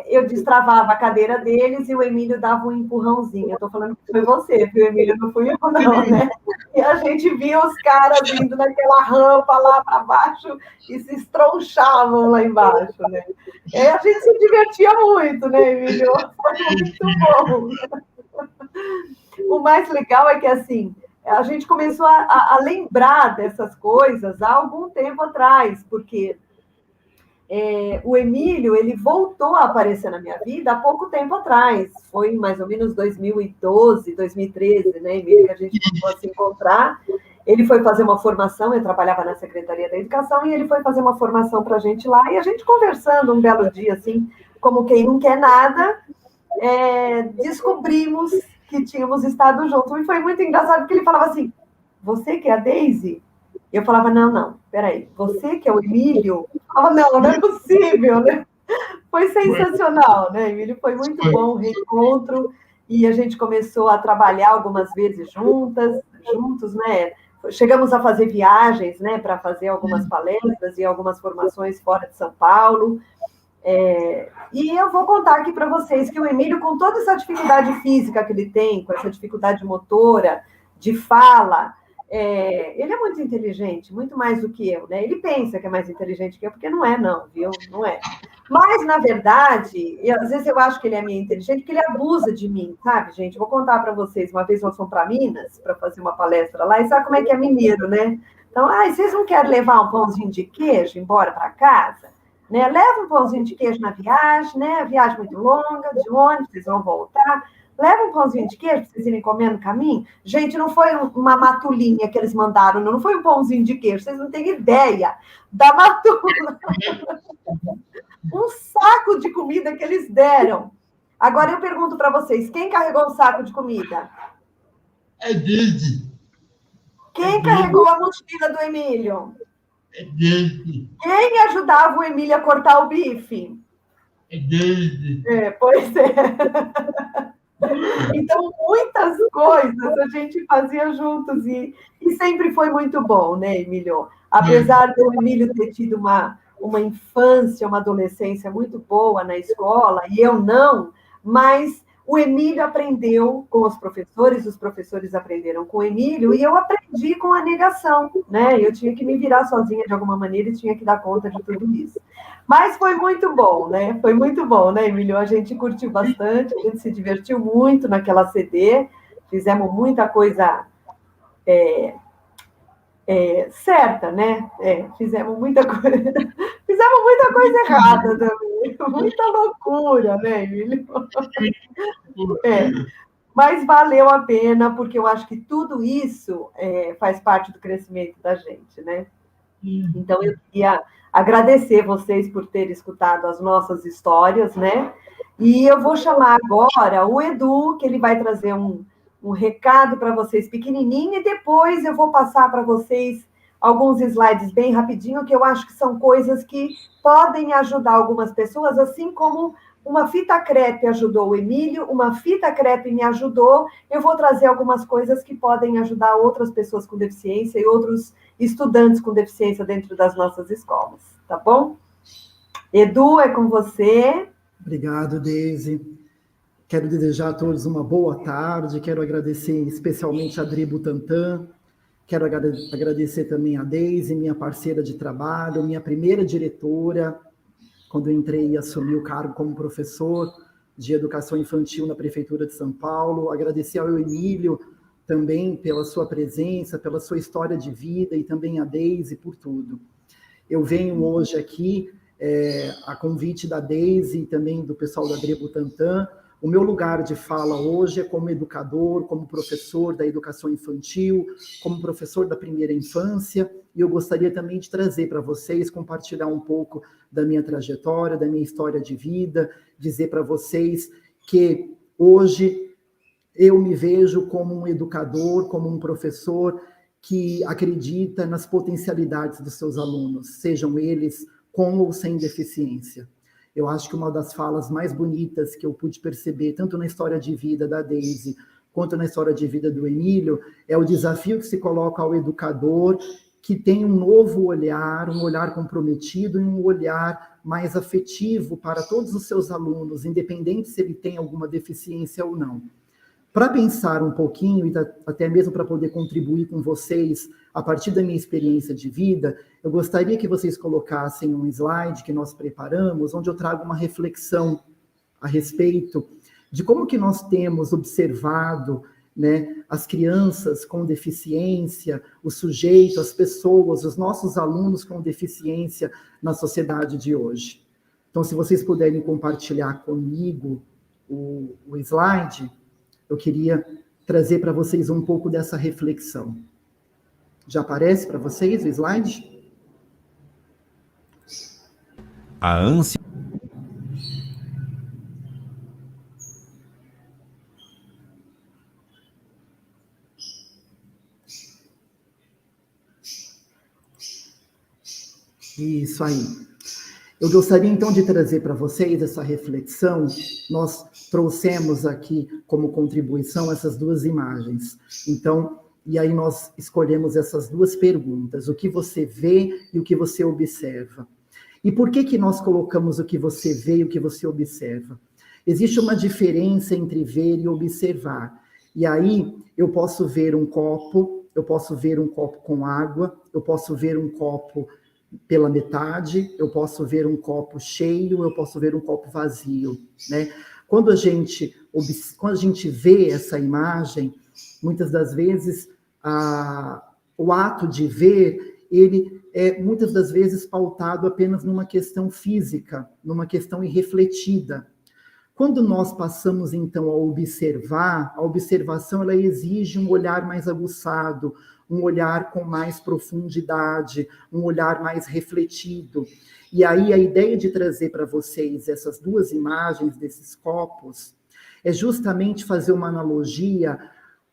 eu destravava a cadeira deles e o Emílio dava um empurrãozinho. Eu estou falando que foi você, viu, Emílio? Não fui eu, não, né? E a gente via os caras indo naquela rampa lá para baixo e se estronchavam lá embaixo, né? A gente se divertia muito, né, Emílio? Foi muito bom. O mais legal é que, assim, a gente começou a lembrar dessas coisas há algum tempo atrás, porque o Emílio, ele voltou a aparecer na minha vida há pouco tempo atrás, foi mais ou menos 2012, 2013, né, Emílio, que a gente voltou a se encontrar. Ele foi fazer uma formação, eu trabalhava na Secretaria da Educação, e ele foi fazer uma formação para a gente lá, e a gente conversando um belo dia, assim, como quem não quer nada, descobrimos que tínhamos estado juntos, e foi muito engraçado, porque ele falava assim, você que é a Deise? Eu falava, não, peraí, você que é o Emílio? Eu falava, não é possível, né? Foi sensacional, né, Emílio? Foi muito bom o reencontro, e a gente começou a trabalhar algumas vezes juntos, né? Chegamos a fazer viagens, né, para fazer algumas palestras e algumas formações fora de São Paulo. E eu vou contar aqui para vocês que o Emílio, com toda essa dificuldade física que ele tem, com essa dificuldade motora, de fala, ele é muito inteligente, muito mais do que eu, né? Ele pensa que é mais inteligente que eu, porque não é, não, viu? Não é. Mas, na verdade, às vezes eu acho que ele é meio inteligente, porque ele abusa de mim, sabe, gente? Eu vou contar para vocês, uma vez nós fomos para Minas, para fazer uma palestra lá, e sabe como é que é mineiro, né? Então, vocês não querem levar um pãozinho de queijo embora para casa? Né? Leva um pãozinho de queijo na viagem, né? A viagem muito longa, de ônibus, vocês vão voltar. Leva um pãozinho de queijo para vocês irem comer no caminho. Gente, não foi uma matulinha que eles mandaram, não foi um pãozinho de queijo, vocês não têm ideia da matula. Um saco de comida que eles deram. Agora eu pergunto para vocês, quem carregou o saco de comida? É Deise. Quem carregou a mochila do Emílio? É Deise. Quem ajudava o Emílio a cortar o bife? Desde. Pois é. Então, muitas coisas a gente fazia juntos e sempre foi muito bom, né, Emílio? Apesar do Emílio ter tido uma infância, uma adolescência muito boa na escola, e eu não, mas o Emílio aprendeu com os professores aprenderam com o Emílio, e eu aprendi com a negação, né? Eu tinha que me virar sozinha de alguma maneira e tinha que dar conta de tudo isso. Mas foi muito bom, né? Foi muito bom, né, Emílio? A gente curtiu bastante, a gente se divertiu muito naquela CD, fizemos muita coisa certa, né? Fizemos muita coisa errada também, muita loucura, né, Emílio? Mas valeu a pena, porque eu acho que tudo isso faz parte do crescimento da gente, né? Então, eu queria agradecer vocês por terem escutado as nossas histórias, né? E eu vou chamar agora o Edu, que ele vai trazer um recado para vocês pequenininho, e depois eu vou passar para vocês alguns slides bem rapidinho, que eu acho que são coisas que podem ajudar algumas pessoas, assim como uma fita crepe ajudou o Emílio, uma fita crepe me ajudou, eu vou trazer algumas coisas que podem ajudar outras pessoas com deficiência e outros estudantes com deficiência dentro das nossas escolas, tá bom? Edu, é com você. Obrigado, Deise. Quero desejar a todos uma boa tarde, quero agradecer especialmente a Adri Butantan, quero agradecer também a Deise, minha parceira de trabalho, minha primeira diretora, quando eu entrei e assumi o cargo como professor de educação infantil na Prefeitura de São Paulo, agradecer ao Emílio também pela sua presença, pela sua história de vida, e também a Deise por tudo. Eu venho hoje aqui, a convite da Deise e também do pessoal da Adri Butantan. O meu lugar de fala hoje é como educador, como professor da educação infantil, como professor da primeira infância, e eu gostaria também de trazer para vocês, compartilhar um pouco da minha trajetória, da minha história de vida, dizer para vocês que hoje eu me vejo como um educador, como um professor que acredita nas potencialidades dos seus alunos, sejam eles com ou sem deficiência. Eu acho que uma das falas mais bonitas que eu pude perceber, tanto na história de vida da Deise, quanto na história de vida do Emílio, é o desafio que se coloca ao educador, que tem um novo olhar, um olhar comprometido e um olhar mais afetivo para todos os seus alunos, independente se ele tem alguma deficiência ou não. Para pensar um pouquinho, e até mesmo para poder contribuir com vocês, a partir da minha experiência de vida, eu gostaria que vocês colocassem um slide que nós preparamos, onde eu trago uma reflexão a respeito de como que nós temos observado, né, as crianças com deficiência, o sujeito, as pessoas, os nossos alunos com deficiência na sociedade de hoje. Então, se vocês puderem compartilhar comigo o slide, eu queria trazer para vocês um pouco dessa reflexão. Já aparece para vocês o slide? A ânsia. Isso aí. Eu gostaria, então, de trazer para vocês essa reflexão. Nós trouxemos aqui como contribuição essas duas imagens. Então, e aí nós escolhemos essas duas perguntas, o que você vê e o que você observa. E por que nós colocamos o que você vê e o que você observa? Existe uma diferença entre ver e observar. E aí eu posso ver um copo com água, eu posso ver um copo pela metade, eu posso ver um copo cheio, eu posso ver um copo vazio, né? Quando a gente vê essa imagem, muitas das vezes o ato de ver, ele é muitas das vezes pautado apenas numa questão física, numa questão irrefletida. Quando nós passamos, então, a observar, a observação ela exige um olhar mais aguçado, um olhar com mais profundidade, um olhar mais refletido. E aí a ideia de trazer para vocês essas duas imagens desses copos é justamente fazer uma analogia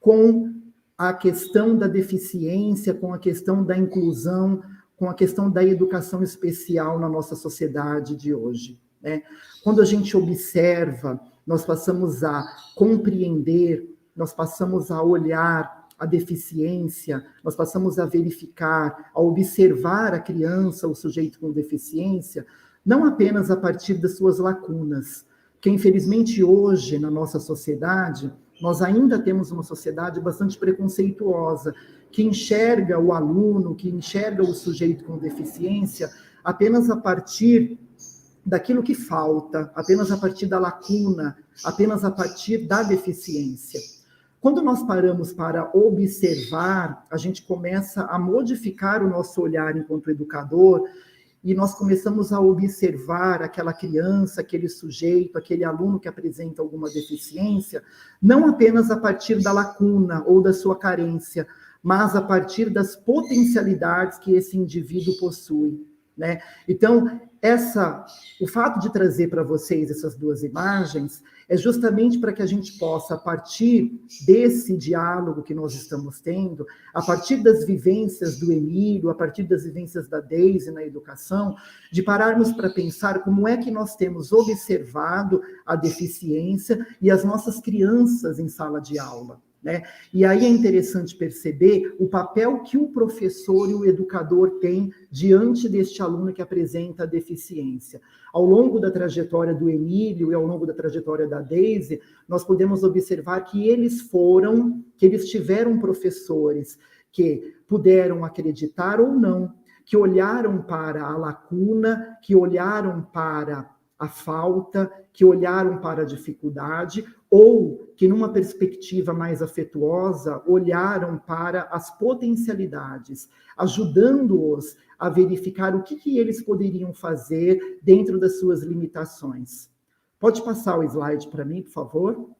com a questão da deficiência, com a questão da inclusão, com a questão da educação especial na nossa sociedade de hoje. né? Quando a gente observa, nós passamos a compreender, nós passamos a olhar a deficiência, nós passamos a verificar, a observar a criança, o sujeito com deficiência, não apenas a partir das suas lacunas, que infelizmente hoje, na nossa sociedade, nós ainda temos uma sociedade bastante preconceituosa, que enxerga o aluno, que enxerga o sujeito com deficiência apenas a partir daquilo que falta, apenas a partir da lacuna, apenas a partir da deficiência. Quando nós paramos para observar, a gente começa a modificar o nosso olhar enquanto educador, e nós começamos a observar aquela criança, aquele sujeito, aquele aluno que apresenta alguma deficiência, não apenas a partir da lacuna ou da sua carência, mas a partir das potencialidades que esse indivíduo possui, né? Então, o fato de trazer para vocês essas duas imagens é justamente para que a gente possa, a partir desse diálogo que nós estamos tendo, a partir das vivências do Emílio, a partir das vivências da Deise na educação, de pararmos para pensar como é que nós temos observado a deficiência e as nossas crianças em sala de aula, né? E aí é interessante perceber o papel que o professor e o educador têm diante deste aluno que apresenta a deficiência. Ao longo da trajetória do Emílio e ao longo da trajetória da Deise, nós podemos observar que eles tiveram professores que puderam acreditar ou não, que olharam para a lacuna, que olharam para a falta, que olharam para a dificuldade, ou que, numa perspectiva mais afetuosa, olharam para as potencialidades, ajudando-os a verificar o que eles poderiam fazer dentro das suas limitações. Pode passar o slide para mim, por favor?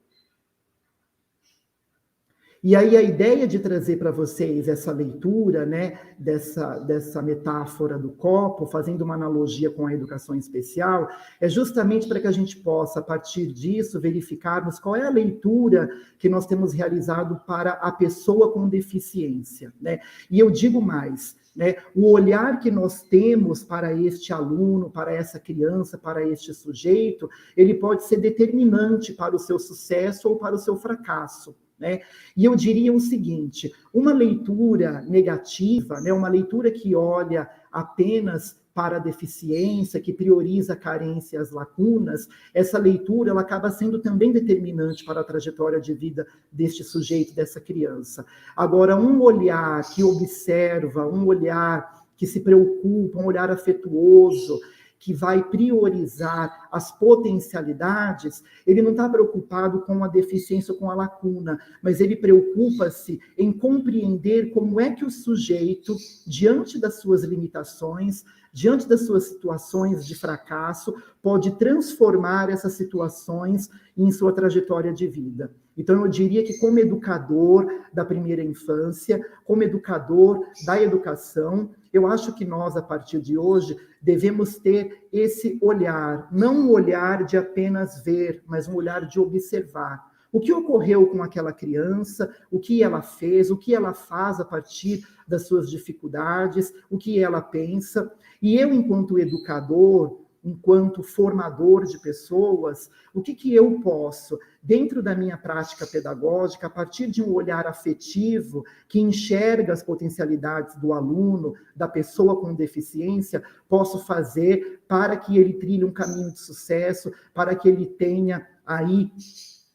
E aí a ideia de trazer para vocês essa leitura, né, dessa metáfora do copo, fazendo uma analogia com a educação especial, é justamente para que a gente possa, a partir disso, verificarmos qual é a leitura que nós temos realizado para a pessoa com deficiência, né? E eu digo mais, né, o olhar que nós temos para este aluno, para essa criança, para este sujeito, ele pode ser determinante para o seu sucesso ou para o seu fracasso, né? E eu diria o seguinte, uma leitura negativa, né, uma leitura que olha apenas para a deficiência, que prioriza a carência e as lacunas, essa leitura ela acaba sendo também determinante para a trajetória de vida deste sujeito, dessa criança. Agora, um olhar que observa, um olhar que se preocupa, um olhar afetuoso, que vai priorizar as potencialidades, ele não está preocupado com a deficiência ou com a lacuna, mas ele preocupa-se em compreender como é que o sujeito, diante das suas limitações, diante das suas situações de fracasso, pode transformar essas situações em sua trajetória de vida. Então, eu diria que como educador da primeira infância, como educador da educação, eu acho que nós, a partir de hoje, devemos ter esse olhar, não um olhar de apenas ver, mas um olhar de observar. O que ocorreu com aquela criança, o que ela fez, o que ela faz a partir das suas dificuldades, o que ela pensa. E eu, enquanto educador, enquanto formador de pessoas, o que eu posso, dentro da minha prática pedagógica, a partir de um olhar afetivo, que enxerga as potencialidades do aluno, da pessoa com deficiência, posso fazer para que ele trilhe um caminho de sucesso, para que ele tenha aí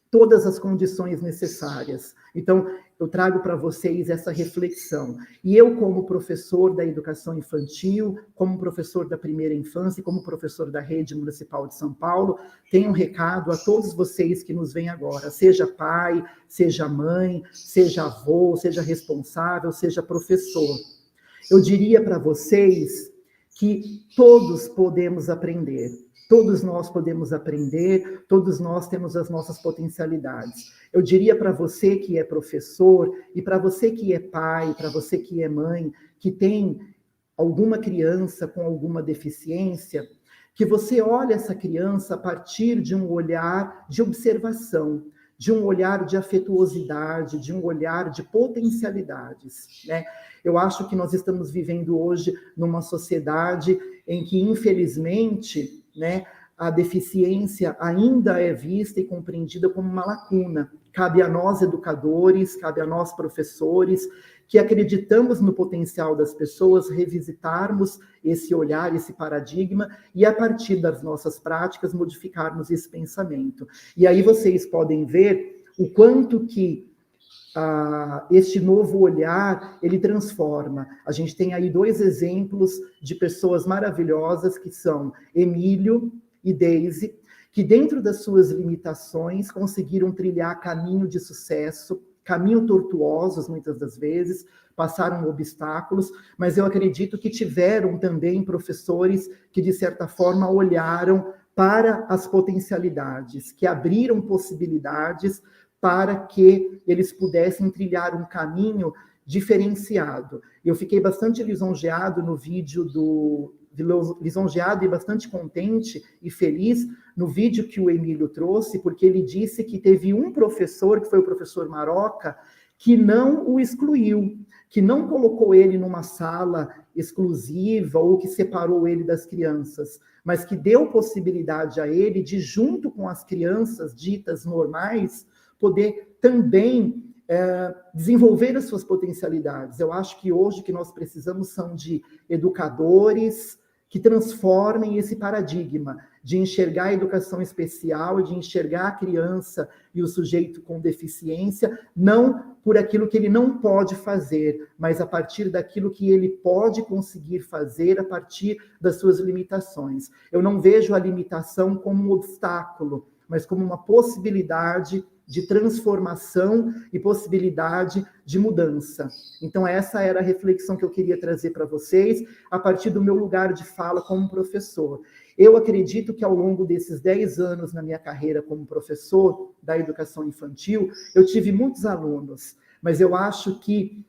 todas as condições necessárias. Então, eu trago para vocês essa reflexão. E eu, como professor da educação infantil, como professor da primeira infância, como professor da Rede Municipal de São Paulo, tenho um recado a todos vocês que nos veem agora, seja pai, seja mãe, seja avô, seja responsável, seja professor. Eu diria para vocês que todos podemos aprender. Todos nós podemos aprender, todos nós temos as nossas potencialidades. Eu diria para você que é professor, e para você que é pai, para você que é mãe, que tem alguma criança com alguma deficiência, que você olhe essa criança a partir de um olhar de observação, de um olhar de afetuosidade, de um olhar de potencialidades, né? Eu acho que nós estamos vivendo hoje numa sociedade em que, infelizmente, né, a deficiência ainda é vista e compreendida como uma lacuna. Cabe a nós, educadores, cabe a nós, professores, que acreditamos no potencial das pessoas, revisitarmos esse olhar, esse paradigma, e a partir das nossas práticas, modificarmos esse pensamento. E aí vocês podem ver o quanto que este novo olhar, ele transforma. A gente tem aí 2 exemplos de pessoas maravilhosas, que são Emílio e Deise, que dentro das suas limitações conseguiram trilhar caminho de sucesso, caminho tortuosos muitas das vezes, passaram obstáculos, mas eu acredito que tiveram também professores que, de certa forma, olharam para as potencialidades, que abriram possibilidades para que eles pudessem trilhar um caminho diferenciado. Eu fiquei bastante lisonjeado no vídeo lisonjeado e bastante contente e feliz no vídeo que o Emílio trouxe, porque ele disse que teve um professor, que foi o professor Maroca, que não o excluiu, que não colocou ele numa sala exclusiva ou que separou ele das crianças, mas que deu possibilidade a ele de, junto com as crianças ditas normais, poder também desenvolver as suas potencialidades. Eu acho que hoje o que nós precisamos são de educadores que transformem esse paradigma de enxergar a educação especial, de enxergar a criança e o sujeito com deficiência, não por aquilo que ele não pode fazer, mas a partir daquilo que ele pode conseguir fazer a partir das suas limitações. Eu não vejo a limitação como um obstáculo, mas como uma possibilidade de transformação e possibilidade de mudança. Então, essa era a reflexão que eu queria trazer para vocês, a partir do meu lugar de fala como professor. Eu acredito que ao longo desses 10 anos na minha carreira como professor da educação infantil, eu tive muitos alunos, mas eu acho que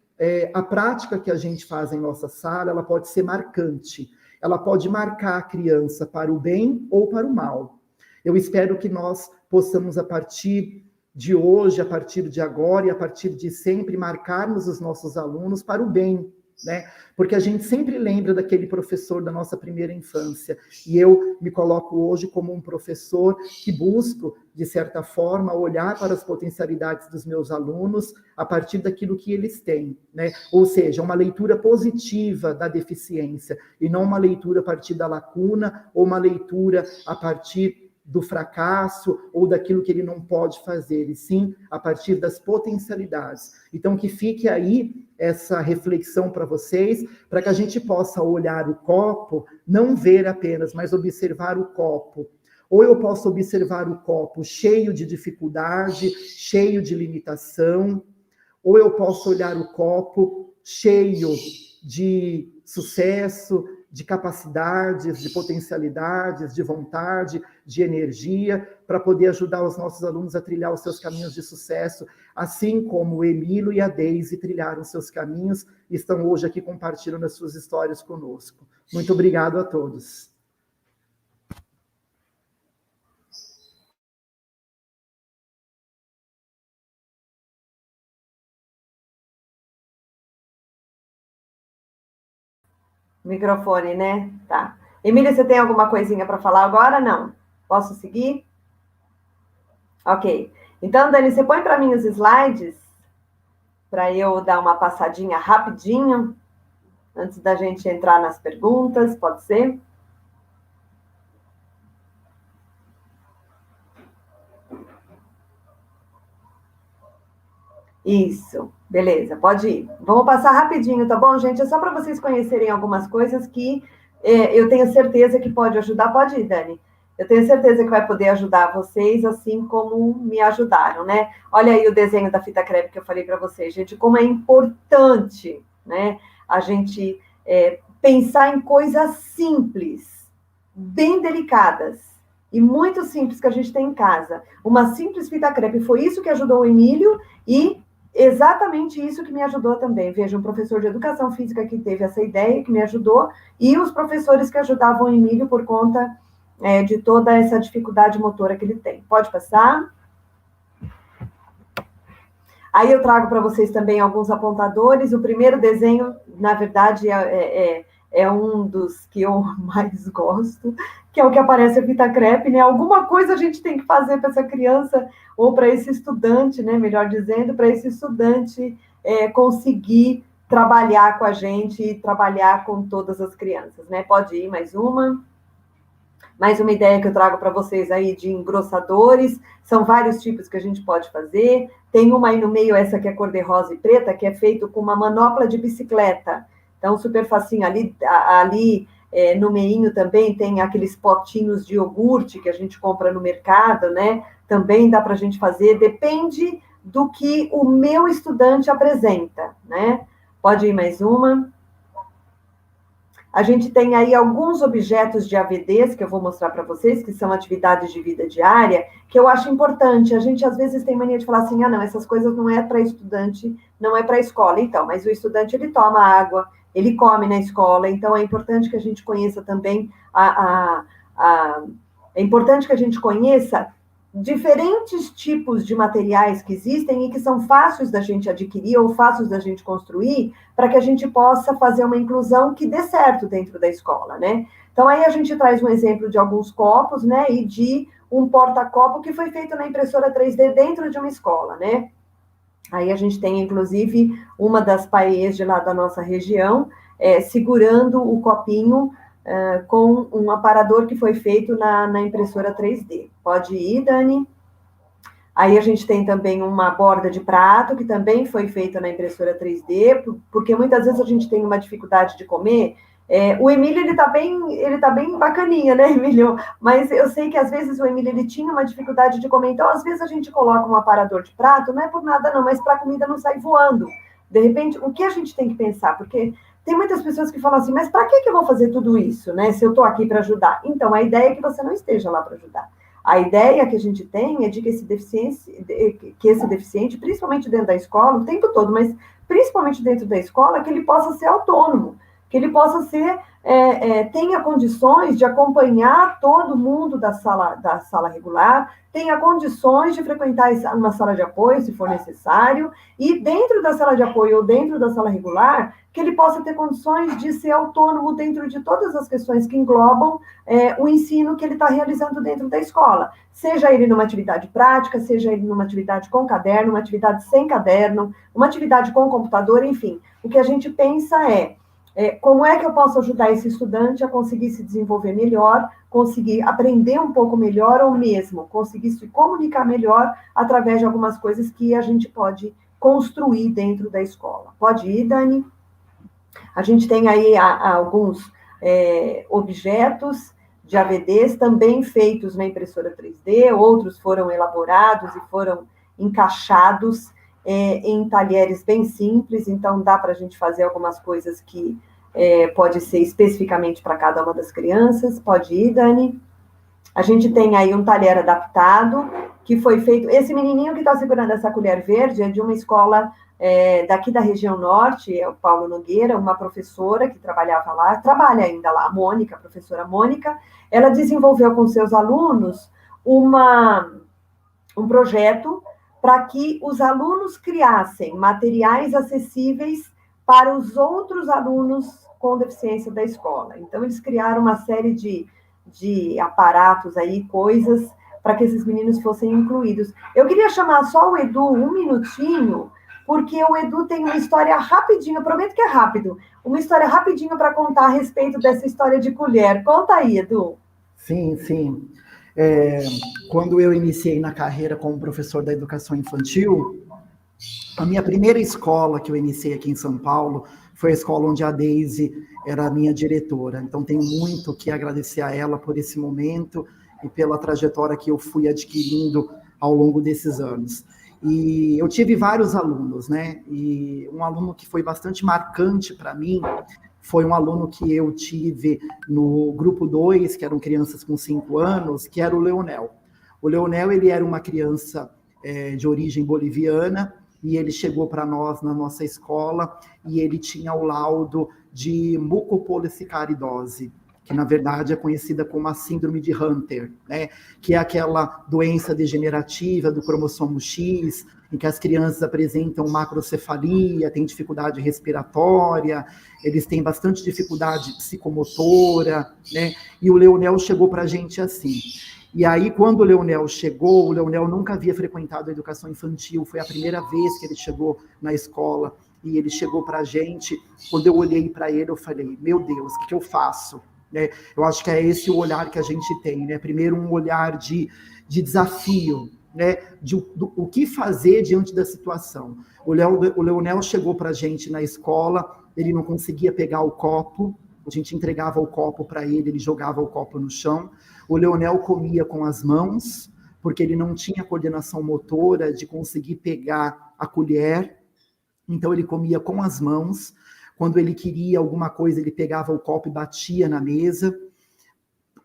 a prática que a gente faz em nossa sala, ela pode ser marcante, ela pode marcar a criança para o bem ou para o mal. Eu espero que nós possamos, a partir de hoje, a partir de agora e a partir de sempre, marcarmos os nossos alunos para o bem, né? Porque a gente sempre lembra daquele professor da nossa primeira infância, e eu me coloco hoje como um professor que busco, de certa forma, olhar para as potencialidades dos meus alunos a partir daquilo que eles têm, né? Ou seja, uma leitura positiva da deficiência, e não uma leitura a partir da lacuna, ou uma leitura a partir do fracasso ou daquilo que ele não pode fazer, e sim a partir das potencialidades. Então, que fique aí essa reflexão para vocês, para que a gente possa olhar o copo, não ver apenas, mas observar o copo. Ou eu posso observar o copo cheio de dificuldade, cheio de limitação, ou eu posso olhar o copo cheio de sucesso, de capacidades, de potencialidades, de vontade, de energia, para poder ajudar os nossos alunos a trilhar os seus caminhos de sucesso, assim como o Emílio e a Deise trilharam seus caminhos e estão hoje aqui compartilhando as suas histórias conosco. Muito obrigado a todos. Microfone, né? Tá. Emília, você tem alguma coisinha para falar agora? Não. Posso seguir? Ok. Então, Dani, você põe para mim os slides para eu dar uma passadinha rapidinho antes da gente entrar nas perguntas, pode ser? Isso, beleza, pode ir. Vamos passar rapidinho, tá bom, gente? É só para vocês conhecerem algumas coisas que eu tenho certeza que pode ajudar. Pode ir, Dani. Eu tenho certeza que vai poder ajudar vocês, assim como me ajudaram, né? Olha aí o desenho da fita crepe que eu falei para vocês, gente, como é importante, né? A gente pensar em coisas simples, bem delicadas e muito simples que a gente tem em casa. Uma simples fita crepe, foi isso que ajudou o Emílio e exatamente isso que me ajudou também. Veja, um professor de educação física que teve essa ideia, que me ajudou, e os professores que ajudavam o Emílio por conta de toda essa dificuldade motora que ele tem. Pode passar? Aí eu trago para vocês também alguns apontadores. O primeiro desenho, na verdade, é um dos que eu mais gosto, que é o que aparece a fita crepe, né? Alguma coisa a gente tem que fazer para essa criança, ou para esse estudante, né? Melhor dizendo, para esse estudante conseguir trabalhar com a gente e trabalhar com todas as crianças, né? Pode ir mais uma. Mais uma ideia que eu trago para vocês aí de engrossadores, são vários tipos que a gente pode fazer. Tem uma aí no meio, essa que é cor-de-rosa e preta, que é feito com uma manopla de bicicleta. Então, super facinho. Ali no meinho também tem aqueles potinhos de iogurte que a gente compra no mercado, né? Também dá para a gente fazer, depende do que o meu estudante apresenta, né? Pode ir mais uma. A gente tem aí alguns objetos de AVDs que eu vou mostrar para vocês, que são atividades de vida diária, que eu acho importante. A gente, às vezes, tem mania de falar assim, não, essas coisas não é para estudante, não é para escola. Então, mas o estudante, ele toma água, ele come na escola, então é importante que a gente conheça também é importante que a gente conheça diferentes tipos de materiais que existem e que são fáceis da gente adquirir ou fáceis da gente construir para que a gente possa fazer uma inclusão que dê certo dentro da escola, né? Então, aí a gente traz um exemplo de alguns copos, né, e de um porta-copo que foi feito na impressora 3D dentro de uma escola, né? Aí a gente tem, inclusive, uma das paes de lá da nossa região, segurando o copinho com um aparador que foi feito na impressora 3D. Pode ir, Dani. Aí a gente tem também uma borda de prato, que também foi feita na impressora 3D, porque muitas vezes a gente tem uma dificuldade de comer. O Emílio, ele tá bem bacaninha, né, Emílio? Mas eu sei que às vezes o Emílio, ele tinha uma dificuldade de comer, então às vezes a gente coloca um aparador de prato, não é por nada não, mas para a comida não sair voando. De repente, o que a gente tem que pensar? Porque tem muitas pessoas que falam assim, mas para que eu vou fazer tudo isso, né? Se eu estou aqui para ajudar. Então, a ideia é que você não esteja lá para ajudar. A ideia que a gente tem é de que esse deficiente, principalmente dentro da escola, o tempo todo, mas principalmente dentro da escola, que ele possa ser autônomo, que ele possa tenha condições de acompanhar todo mundo da sala regular, tenha condições de frequentar uma sala de apoio, se for necessário, e dentro da sala de apoio ou dentro da sala regular, que ele possa ter condições de ser autônomo dentro de todas as questões que englobam o ensino que ele está realizando dentro da escola. Seja ele numa atividade prática, seja ele numa atividade com caderno, uma atividade sem caderno, uma atividade com computador, enfim. O que a gente pensa como é que eu posso ajudar esse estudante a conseguir se desenvolver melhor, conseguir aprender um pouco melhor, ou mesmo conseguir se comunicar melhor através de algumas coisas que a gente pode construir dentro da escola. Pode ir, Dani? A gente tem aí alguns objetos de AVDs também feitos na impressora 3D, outros foram elaborados e foram encaixados em talheres bem simples, então dá para a gente fazer algumas coisas que pode ser especificamente para cada uma das crianças. Pode ir, Dani. A gente tem aí um talher adaptado, que foi feito... Esse menininho que está segurando essa colher verde é de uma escola daqui da região norte, é o Paulo Nogueira, uma professora que trabalhava lá, trabalha ainda lá, a Mônica, a professora Mônica. Ela desenvolveu com seus alunos um projeto para que os alunos criassem materiais acessíveis para os outros alunos com deficiência da escola. Então, eles criaram uma série de aparatos aí, coisas, para que esses meninos fossem incluídos. Eu queria chamar só o Edu um minutinho, porque o Edu tem uma história rapidinha, eu prometo que é rápido, uma história rapidinho para contar a respeito dessa história de colher. Conta aí, Edu. Sim, sim. Quando eu iniciei na carreira como professor da educação infantil, a minha primeira escola que eu iniciei aqui em São Paulo foi a escola onde a Deise era a minha diretora. Então, tenho muito que agradecer a ela por esse momento e pela trajetória que eu fui adquirindo ao longo desses anos. E eu tive vários alunos, né? E um aluno que foi bastante marcante para mim foi um aluno que eu tive no grupo 2, que eram crianças com 5 anos, que era o Leonel. O Leonel, ele era uma criança de origem boliviana, e ele chegou para nós na nossa escola, e ele tinha o laudo de mucopolissacaridose. que na verdade é conhecida como a síndrome de Hunter, né? Que é aquela doença degenerativa do cromossomo X, em que as crianças apresentam macrocefalia, têm dificuldade respiratória, eles têm bastante dificuldade psicomotora, né? E o Leonel chegou para a gente assim. E aí, quando o Leonel chegou, o Leonel nunca havia frequentado a educação infantil, foi a primeira vez que ele chegou na escola, e ele chegou para a gente. Quando eu olhei para ele, eu falei, meu Deus, o que eu faço? Né? Eu acho que é esse o olhar que a gente tem, né? Primeiro, um olhar de desafio, né? O que fazer diante da situação. O Leonel chegou para a gente na escola, ele não conseguia pegar o copo, a gente entregava o copo para ele, ele jogava o copo no chão. O Leonel comia com as mãos, porque ele não tinha coordenação motora de conseguir pegar a colher, então ele comia com as mãos. Quando ele queria alguma coisa, ele pegava o copo e batia na mesa,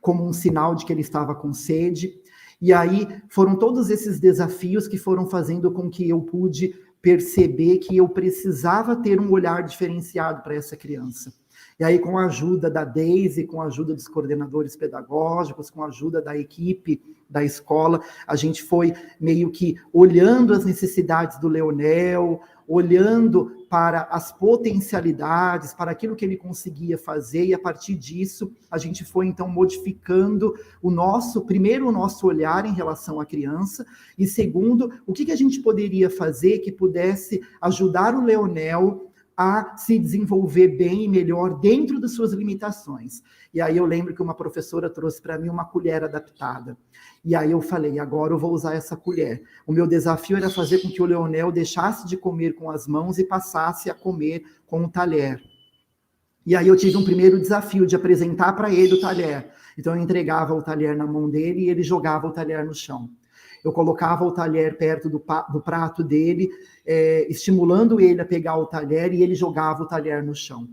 como um sinal de que ele estava com sede. E aí foram todos esses desafios que foram fazendo com que eu pude perceber que eu precisava ter um olhar diferenciado para essa criança. E aí, com a ajuda da Deise, com a ajuda dos coordenadores pedagógicos, com a ajuda da equipe da escola, a gente foi meio que olhando as necessidades do Leonel, olhando para as potencialidades, para aquilo que ele conseguia fazer, e a partir disso, a gente foi, então, modificando o nosso olhar em relação à criança, e segundo, o que a gente poderia fazer que pudesse ajudar o Leonel a se desenvolver bem e melhor dentro das suas limitações. E aí eu lembro que uma professora trouxe para mim uma colher adaptada. E aí eu falei, agora eu vou usar essa colher. O meu desafio era fazer com que o Leonel deixasse de comer com as mãos e passasse a comer com o talher. E aí eu tive um primeiro desafio de apresentar para ele o talher. Então eu entregava o talher na mão dele e ele jogava o talher no chão. Eu colocava o talher perto do prato dele, estimulando ele a pegar o talher, e ele jogava o talher no chão.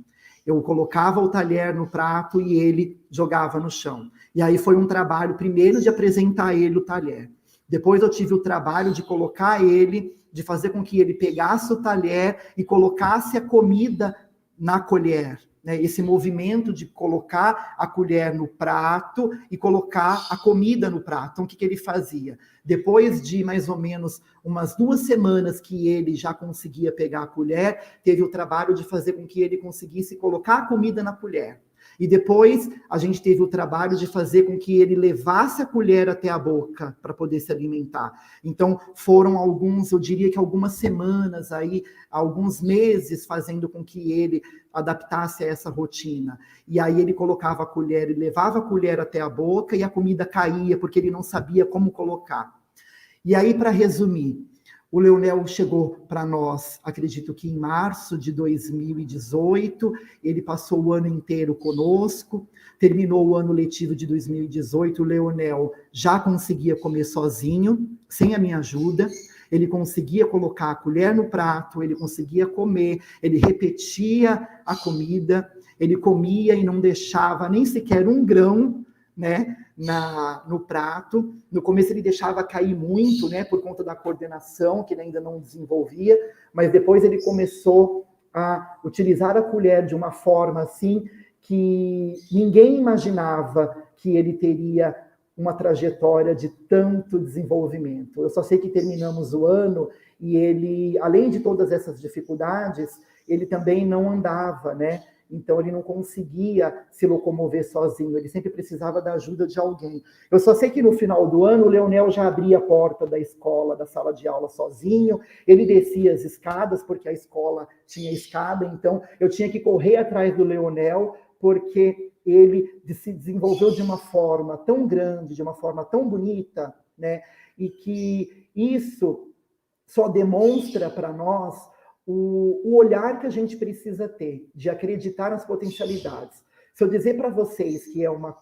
Eu colocava o talher no prato e ele jogava no chão. E aí foi um trabalho, primeiro, de apresentar a ele o talher. Depois eu tive o trabalho de colocar ele, de fazer com que ele pegasse o talher e colocasse a comida na colher. Né, esse movimento de colocar a colher no prato e colocar a comida no prato. Então, o que ele fazia? Depois de mais ou menos umas 2 semanas que ele já conseguia pegar a colher, teve o trabalho de fazer com que ele conseguisse colocar a comida na colher. E depois a gente teve o trabalho de fazer com que ele levasse a colher até a boca para poder se alimentar. Então foram eu diria que algumas semanas aí, alguns meses fazendo com que ele adaptasse a essa rotina. E aí ele colocava a colher, ele levava a colher até a boca e a comida caía porque ele não sabia como colocar. E aí, para resumir, o Leonel chegou para nós, acredito que em março de 2018, ele passou o ano inteiro conosco, terminou o ano letivo de 2018, o Leonel já conseguia comer sozinho, sem a minha ajuda, ele conseguia colocar a colher no prato, ele conseguia comer, ele repetia a comida, ele comia e não deixava nem sequer um grão, né, no prato. No começo ele deixava cair muito, né, por conta da coordenação, que ele ainda não desenvolvia, mas depois ele começou a utilizar a colher de uma forma assim que ninguém imaginava que ele teria uma trajetória de tanto desenvolvimento. Eu só sei que terminamos o ano e ele, além de todas essas dificuldades, ele também não andava, né? Então, ele não conseguia se locomover sozinho, ele sempre precisava da ajuda de alguém. Eu só sei que no final do ano, o Leonel já abria a porta da escola, da sala de aula sozinho, ele descia as escadas, porque a escola tinha escada, então eu tinha que correr atrás do Leonel, porque ele se desenvolveu de uma forma tão grande, de uma forma tão bonita, né? E que isso só demonstra para nós o olhar que a gente precisa ter, de acreditar nas potencialidades. Se eu dizer para vocês que é uma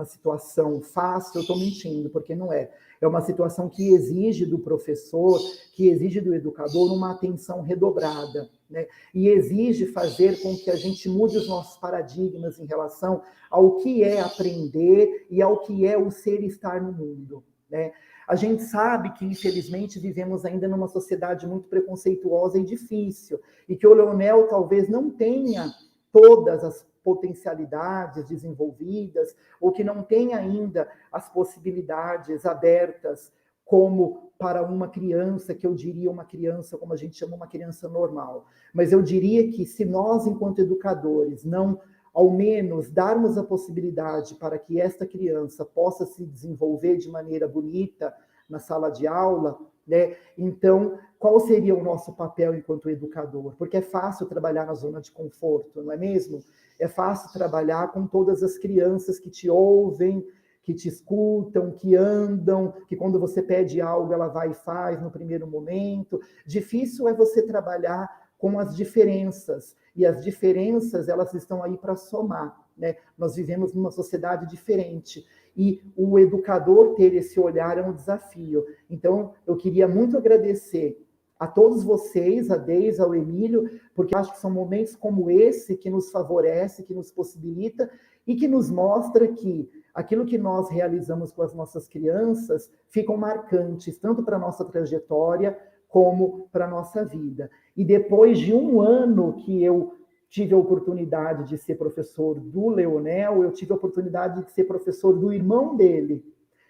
situação fácil, eu estou mentindo, porque não é. É uma situação que exige do professor, que exige do educador uma atenção redobrada, né? E exige fazer com que a gente mude os nossos paradigmas em relação ao que é aprender e ao que é o ser e estar no mundo, né? A gente sabe que, infelizmente, vivemos ainda numa sociedade muito preconceituosa e difícil, e que o Leonel talvez não tenha todas as potencialidades desenvolvidas, ou que não têm ainda as possibilidades abertas, como para uma criança, que eu diria uma criança, como a gente chama, uma criança normal. Mas eu diria que se nós, enquanto educadores, não, ao menos, darmos a possibilidade para que esta criança possa se desenvolver de maneira bonita na sala de aula, né? Então, qual seria o nosso papel enquanto educador? Porque é fácil trabalhar na zona de conforto, não é mesmo? É fácil trabalhar com todas as crianças que te ouvem, que te escutam, que andam, que quando você pede algo, ela vai e faz no primeiro momento. Difícil é você trabalhar com as diferenças, e as diferenças, elas estão aí para somar, né? Nós vivemos numa sociedade diferente, e o educador ter esse olhar é um desafio. Então, eu queria muito agradecer a todos vocês, a Deise, ao Emílio, porque eu acho que são momentos como esse que nos favorece, que nos possibilita, e que nos mostra que aquilo que nós realizamos com as nossas crianças ficam marcantes, tanto para a nossa trajetória, como para a nossa vida. E depois de um ano que eu tive a oportunidade de ser professor do Leonel, eu tive a oportunidade de ser professor do irmão dele,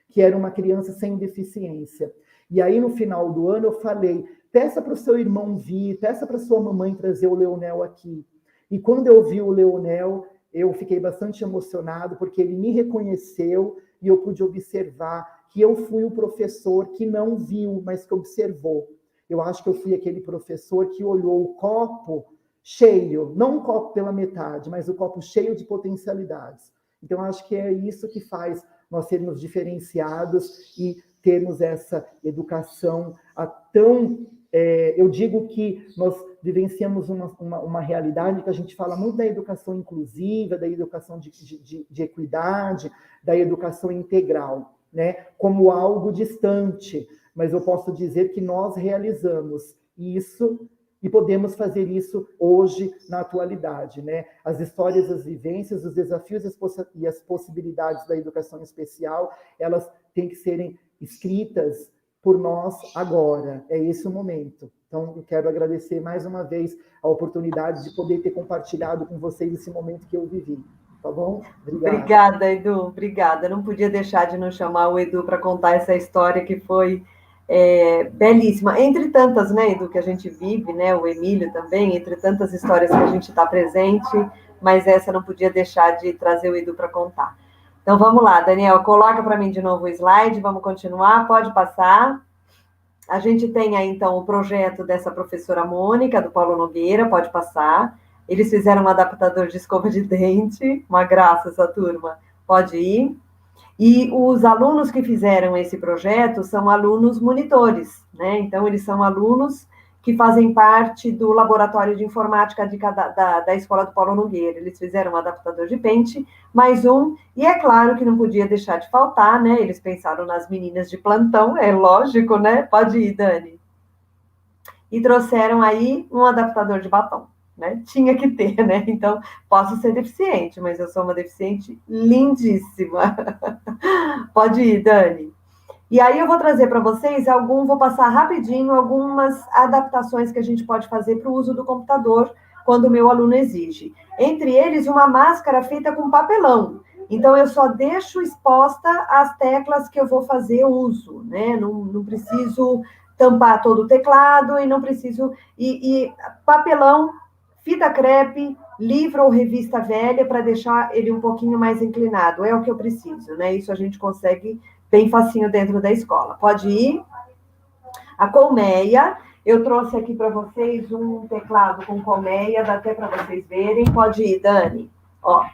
que era uma criança sem deficiência. E aí, no final do ano, eu falei, peça para o seu irmão vir, peça para sua mamãe trazer o Leonel aqui. E quando eu vi o Leonel, eu fiquei bastante emocionado, porque ele me reconheceu e eu pude observar que eu fui o professor que não viu, mas que observou. Eu acho que eu fui aquele professor que olhou o copo cheio, não um copo pela metade, mas o copo cheio de potencialidades. Então, acho que é isso que faz nós sermos diferenciados e termos essa educação tão... eu digo que nós vivenciamos uma realidade que a gente fala muito da educação inclusiva, da educação de equidade, da educação integral, né? Como algo distante, mas eu posso dizer que nós realizamos isso e podemos fazer isso hoje, na atualidade, né? As histórias, as vivências, os desafios e as possibilidades da educação especial, elas têm que serem escritas por nós agora. É esse o momento. Então, eu quero agradecer mais uma vez a oportunidade de poder ter compartilhado com vocês esse momento que eu vivi. Tá bom? Obrigada, Edu. Obrigada. Não podia deixar de não chamar o Edu para contar essa história que foi belíssima. Entre tantas, né, Edu, que a gente vive, né, o Emílio também, entre tantas histórias que a gente está presente, mas essa não podia deixar de trazer o Edu para contar. Então, vamos lá, Daniel, coloca para mim de novo o slide, vamos continuar, pode passar. A gente tem aí, então, o projeto dessa professora Mônica, do Paulo Nogueira, pode passar. Eles fizeram um adaptador de escova de dente, uma graça essa turma, pode ir. E os alunos que fizeram esse projeto são alunos monitores, né? Então, eles são alunos que fazem parte do laboratório de informática da Escola do Paulo Nogueira. Eles fizeram um adaptador de pente, mais um, e é claro que não podia deixar de faltar, né? Eles pensaram nas meninas de plantão, é lógico, né? Pode ir, Dani. E trouxeram aí um adaptador de batom, né? Tinha que ter, né? Então, posso ser deficiente, mas eu sou uma deficiente lindíssima. Pode ir, Dani. E aí eu vou trazer para vocês vou passar rapidinho algumas adaptações que a gente pode fazer para o uso do computador quando o meu aluno exige. Entre eles, uma máscara feita com papelão. Então, eu só deixo exposta as teclas que eu vou fazer uso, né? Não preciso tampar todo o teclado e não preciso... E papelão, fita crepe, livro ou revista velha para deixar ele um pouquinho mais inclinado. É o que eu preciso, né? Isso a gente consegue bem facinho dentro da escola. Pode ir. A colmeia, eu trouxe aqui para vocês um teclado com colmeia, dá até para vocês verem. Pode ir, Dani. Ó,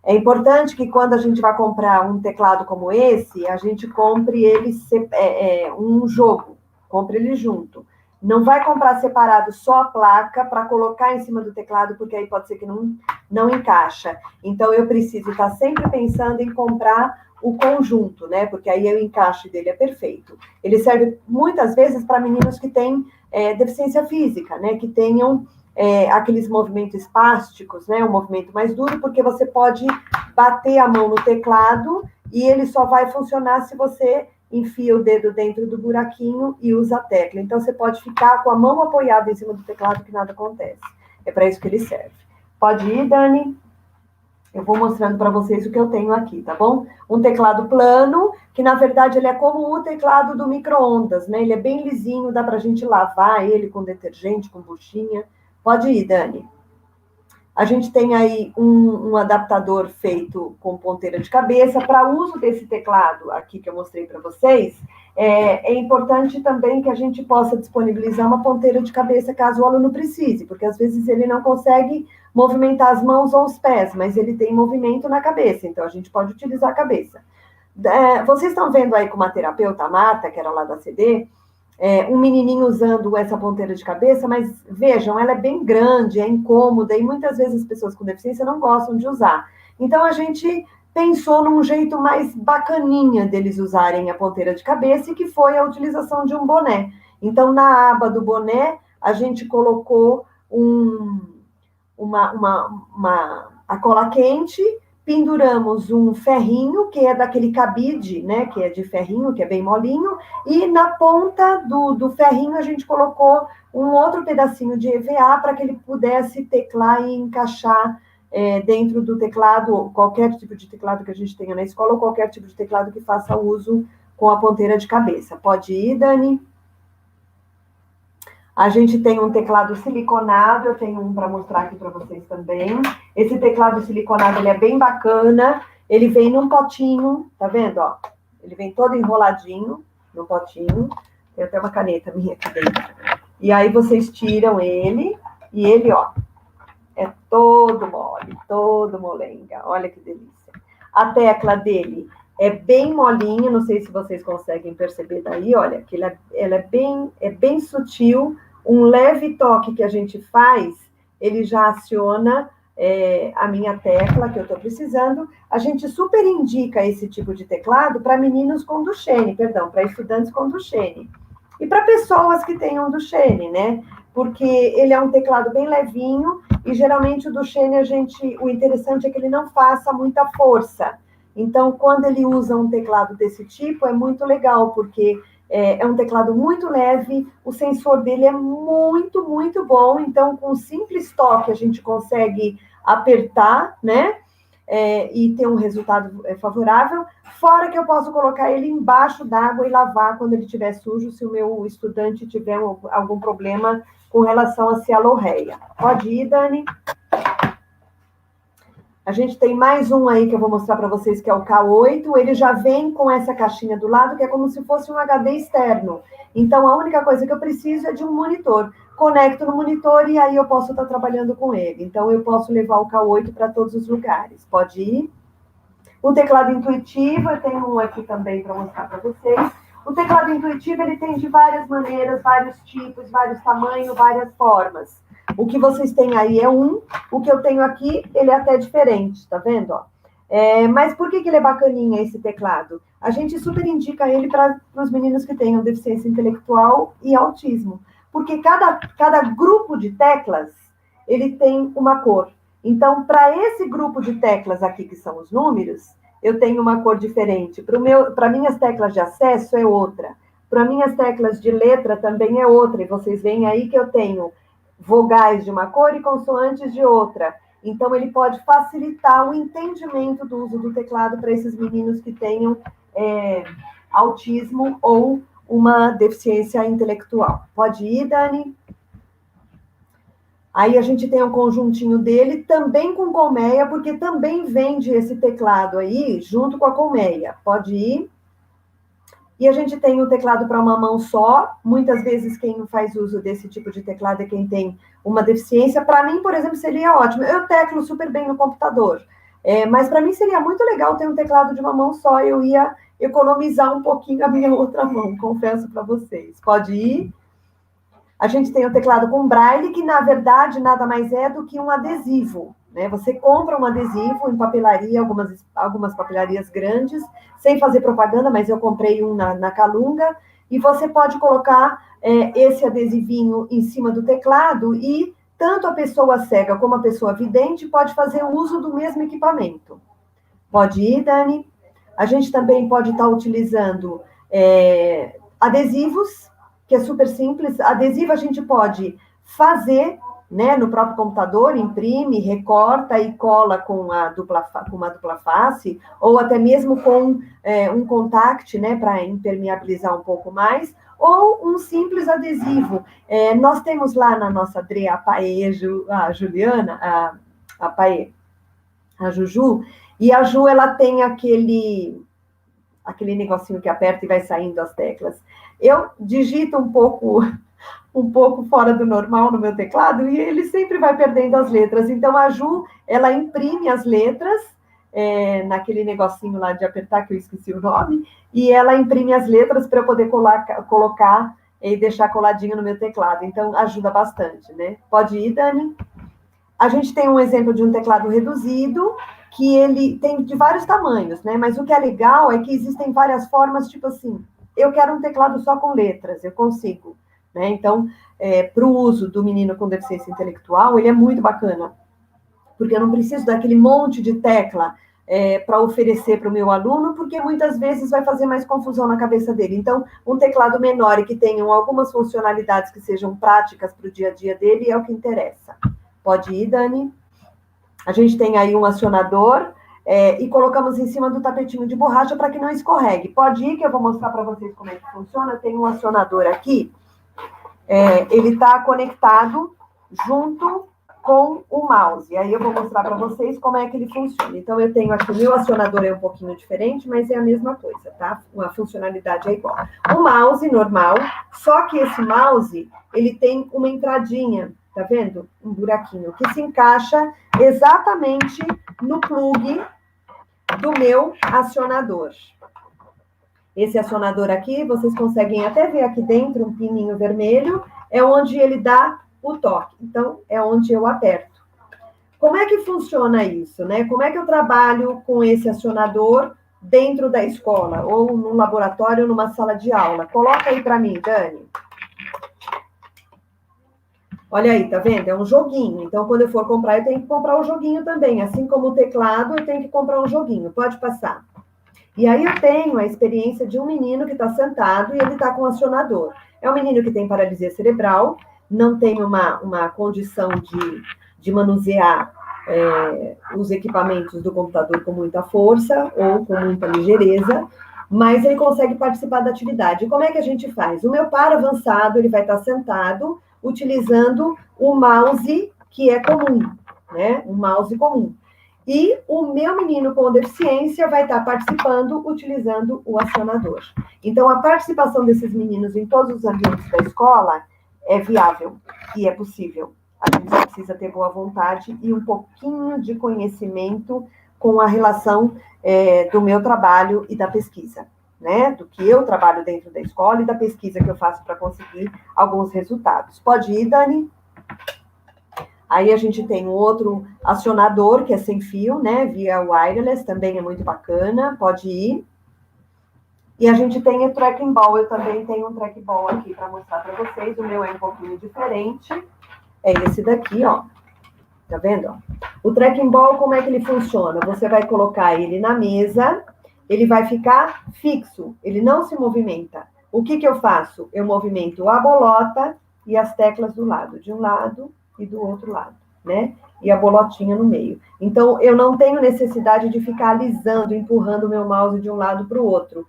é importante que quando a gente vai comprar um teclado como esse, a gente compre ele um jogo, compre ele junto. Não vai comprar separado só a placa para colocar em cima do teclado, porque aí pode ser que não encaixa. Então, eu preciso estar sempre pensando em comprar o conjunto, né? Porque aí o encaixe dele é perfeito. Ele serve muitas vezes para meninos que têm deficiência física, né? Que tenham aqueles movimentos espásticos, né? Um movimento mais duro, porque você pode bater a mão no teclado e ele só vai funcionar se você enfia o dedo dentro do buraquinho e usa a tecla. Então, você pode ficar com a mão apoiada em cima do teclado que nada acontece. É para isso que ele serve. Pode ir, Dani? Eu vou mostrando para vocês o que eu tenho aqui, tá bom? Um teclado plano, que na verdade ele é como o teclado do micro-ondas, né? Ele é bem lisinho, dá para a gente lavar ele com detergente, com buchinha. Pode ir, Dani. A gente tem aí um adaptador feito com ponteira de cabeça. Para uso desse teclado aqui que eu mostrei para vocês, é importante também que a gente possa disponibilizar uma ponteira de cabeça caso o aluno precise, porque às vezes ele não consegue movimentar as mãos ou os pés, mas ele tem movimento na cabeça, então a gente pode utilizar a cabeça. Vocês estão vendo aí com uma terapeuta, a Marta, que era lá da CD, um menininho usando essa ponteira de cabeça, mas vejam, ela é bem grande, é incômoda, e muitas vezes as pessoas com deficiência não gostam de usar. Então, a gente pensou num jeito mais bacaninha deles usarem a ponteira de cabeça, e que foi a utilização de um boné. Então, na aba do boné, a gente colocou a cola quente, penduramos um ferrinho, que é daquele cabide, né, que é de ferrinho, que é bem molinho, e na ponta do ferrinho a gente colocou um outro pedacinho de EVA para que ele pudesse teclar e encaixar dentro do teclado, qualquer tipo de teclado que a gente tenha na escola, ou qualquer tipo de teclado que faça uso com a ponteira de cabeça. Pode ir, Dani? A gente tem um teclado siliconado, eu tenho um para mostrar aqui para vocês também. Esse teclado siliconado, ele é bem bacana, ele vem num potinho, tá vendo, ó? Ele vem todo enroladinho no potinho, tem até uma caneta minha aqui dentro. E aí vocês tiram ele, e ele, ó, é todo mole, todo molenga, olha que delícia. A tecla dele é bem molinha, não sei se vocês conseguem perceber daí, olha, que ela é bem sutil. Um leve toque que a gente faz, ele já aciona a minha tecla que eu estou precisando. A gente super indica esse tipo de teclado para meninos com Duchenne, para estudantes com Duchenne. E para pessoas que tenham Duchenne, né? Porque ele é um teclado bem levinho e geralmente o Duchenne, o interessante é que ele não faça muita força. Então, quando ele usa um teclado desse tipo, é muito legal, porque é um teclado muito leve, o sensor dele é muito, muito bom, então, com um simples toque, a gente consegue apertar, né, e ter um resultado favorável, fora que eu posso colocar ele embaixo d'água e lavar quando ele estiver sujo, se o meu estudante tiver algum problema com relação à cialorreia. Pode ir, Dani? A gente tem mais um aí que eu vou mostrar para vocês, que é o K8. Ele já vem com essa caixinha do lado, que é como se fosse um HD externo. Então, a única coisa que eu preciso é de um monitor. Conecto no monitor e aí eu posso estar trabalhando com ele. Então, eu posso levar o K8 para todos os lugares. Pode ir. O teclado intuitivo, eu tenho um aqui também para mostrar para vocês. O teclado intuitivo, ele tem de várias maneiras, vários tipos, vários tamanhos, várias formas. O que vocês têm aí é o que eu tenho aqui, ele é até diferente, tá vendo? Ó? Mas por que ele é bacaninha, esse teclado? A gente super indica ele para os meninos que tenham deficiência intelectual e autismo, porque cada grupo de teclas, ele tem uma cor. Então, para esse grupo de teclas aqui, que são os números, eu tenho uma cor diferente. Para minhas teclas de acesso é outra. Para minhas teclas de letra também é outra. E vocês veem aí que eu tenho vogais de uma cor e consoantes de outra. Então, ele pode facilitar o entendimento do uso do teclado para esses meninos que tenham autismo ou uma deficiência intelectual. Pode ir, Dani? Aí a gente tem um conjuntinho dele, também com colmeia, porque também vende esse teclado aí, junto com a colmeia. Pode ir. E a gente tem o teclado para uma mão só. Muitas vezes quem faz uso desse tipo de teclado é quem tem uma deficiência. Para mim, por exemplo, seria ótimo. Eu teclo super bem no computador. Mas para mim seria muito legal ter um teclado de uma mão só. Eu ia economizar um pouquinho a minha outra mão, confesso para vocês. Pode ir. A gente tem o teclado com braille, que na verdade nada mais é do que um adesivo. Né? Você compra um adesivo em papelaria, algumas papelarias grandes, sem fazer propaganda, mas eu comprei um na Calunga, e você pode colocar esse adesivinho em cima do teclado e tanto a pessoa cega como a pessoa vidente pode fazer uso do mesmo equipamento. Pode ir, Dani? A gente também pode estar utilizando adesivos, que é super simples. Adesivo a gente pode fazer né, no próprio computador, imprime, recorta e cola com uma dupla face, ou até mesmo com um contact, né, para impermeabilizar um pouco mais, ou um simples adesivo. Nós temos lá na nossa Dre, a Juliana, a Paê, a Juju, e a Ju, ela tem aquele negocinho que aperta e vai saindo as teclas. Eu digito um pouco fora do normal no meu teclado, e ele sempre vai perdendo as letras. Então, a Ju, ela imprime as letras, naquele negocinho lá de apertar, que eu esqueci o nome, e ela imprime as letras para eu poder colocar e deixar coladinho no meu teclado. Então, ajuda bastante, né? Pode ir, Dani? A gente tem um exemplo de um teclado reduzido, que ele tem de vários tamanhos, né? Mas o que é legal é que existem várias formas, tipo assim, eu quero um teclado só com letras, eu consigo, né? Então, para o uso do menino com deficiência intelectual, ele é muito bacana, porque eu não preciso daquele monte de tecla para oferecer para o meu aluno, porque muitas vezes vai fazer mais confusão na cabeça dele. Então, um teclado menor e que tenham algumas funcionalidades que sejam práticas para o dia a dia dele é o que interessa. Pode ir, Dani? A gente tem aí um acionador e colocamos em cima do tapetinho de borracha para que não escorregue. Pode ir, que eu vou mostrar para vocês como é que funciona. Tem um acionador aqui. Ele está conectado junto com o mouse. Aí eu vou mostrar para vocês como é que ele funciona. Então, eu tenho aqui, o meu acionador é um pouquinho diferente, mas é a mesma coisa, tá? A funcionalidade é igual. O mouse normal, só que esse mouse, ele tem uma entradinha, tá vendo? Um buraquinho, que se encaixa exatamente no plug do meu acionador. Esse acionador aqui, vocês conseguem até ver aqui dentro, um pininho vermelho, é onde ele dá o toque. Então, é onde eu aperto. Como é que funciona isso, né? Como é que eu trabalho com esse acionador dentro da escola, ou num laboratório, ou numa sala de aula? Coloca aí para mim, Dani. Olha aí, tá vendo? É um joguinho. Então, quando eu for comprar, eu tenho que comprar o joguinho também. Assim como o teclado, eu tenho que comprar um joguinho. Pode passar. E aí eu tenho a experiência de um menino que está sentado e ele está com um acionador. É um menino que tem paralisia cerebral, não tem uma condição de manusear os equipamentos do computador com muita força ou com muita ligeireza, mas ele consegue participar da atividade. E como é que a gente faz? O meu par avançado, ele vai estar sentado utilizando o mouse que é comum, né? Um mouse comum. E o meu menino com deficiência vai estar participando utilizando o acionador. Então, a participação desses meninos em todos os ambientes da escola é viável e é possível. A gente só precisa ter boa vontade e um pouquinho de conhecimento com a relação do meu trabalho e da pesquisa, né? Do que eu trabalho dentro da escola e da pesquisa que eu faço para conseguir alguns resultados. Pode ir, Dani? Aí a gente tem um outro acionador, que é sem fio, né? Via wireless, também é muito bacana, pode ir. E a gente tem o tracking ball, eu também tenho um tracking ball aqui para mostrar para vocês. O meu é um pouquinho diferente. É esse daqui, ó. Tá vendo? O tracking ball, como é que ele funciona? Você vai colocar ele na mesa, ele vai ficar fixo, ele não se movimenta. O que eu faço? Eu movimento a bolota e as teclas do lado, de um lado e do outro lado, né? E a bolotinha no meio. Então, eu não tenho necessidade de ficar alisando, empurrando o meu mouse de um lado para o outro.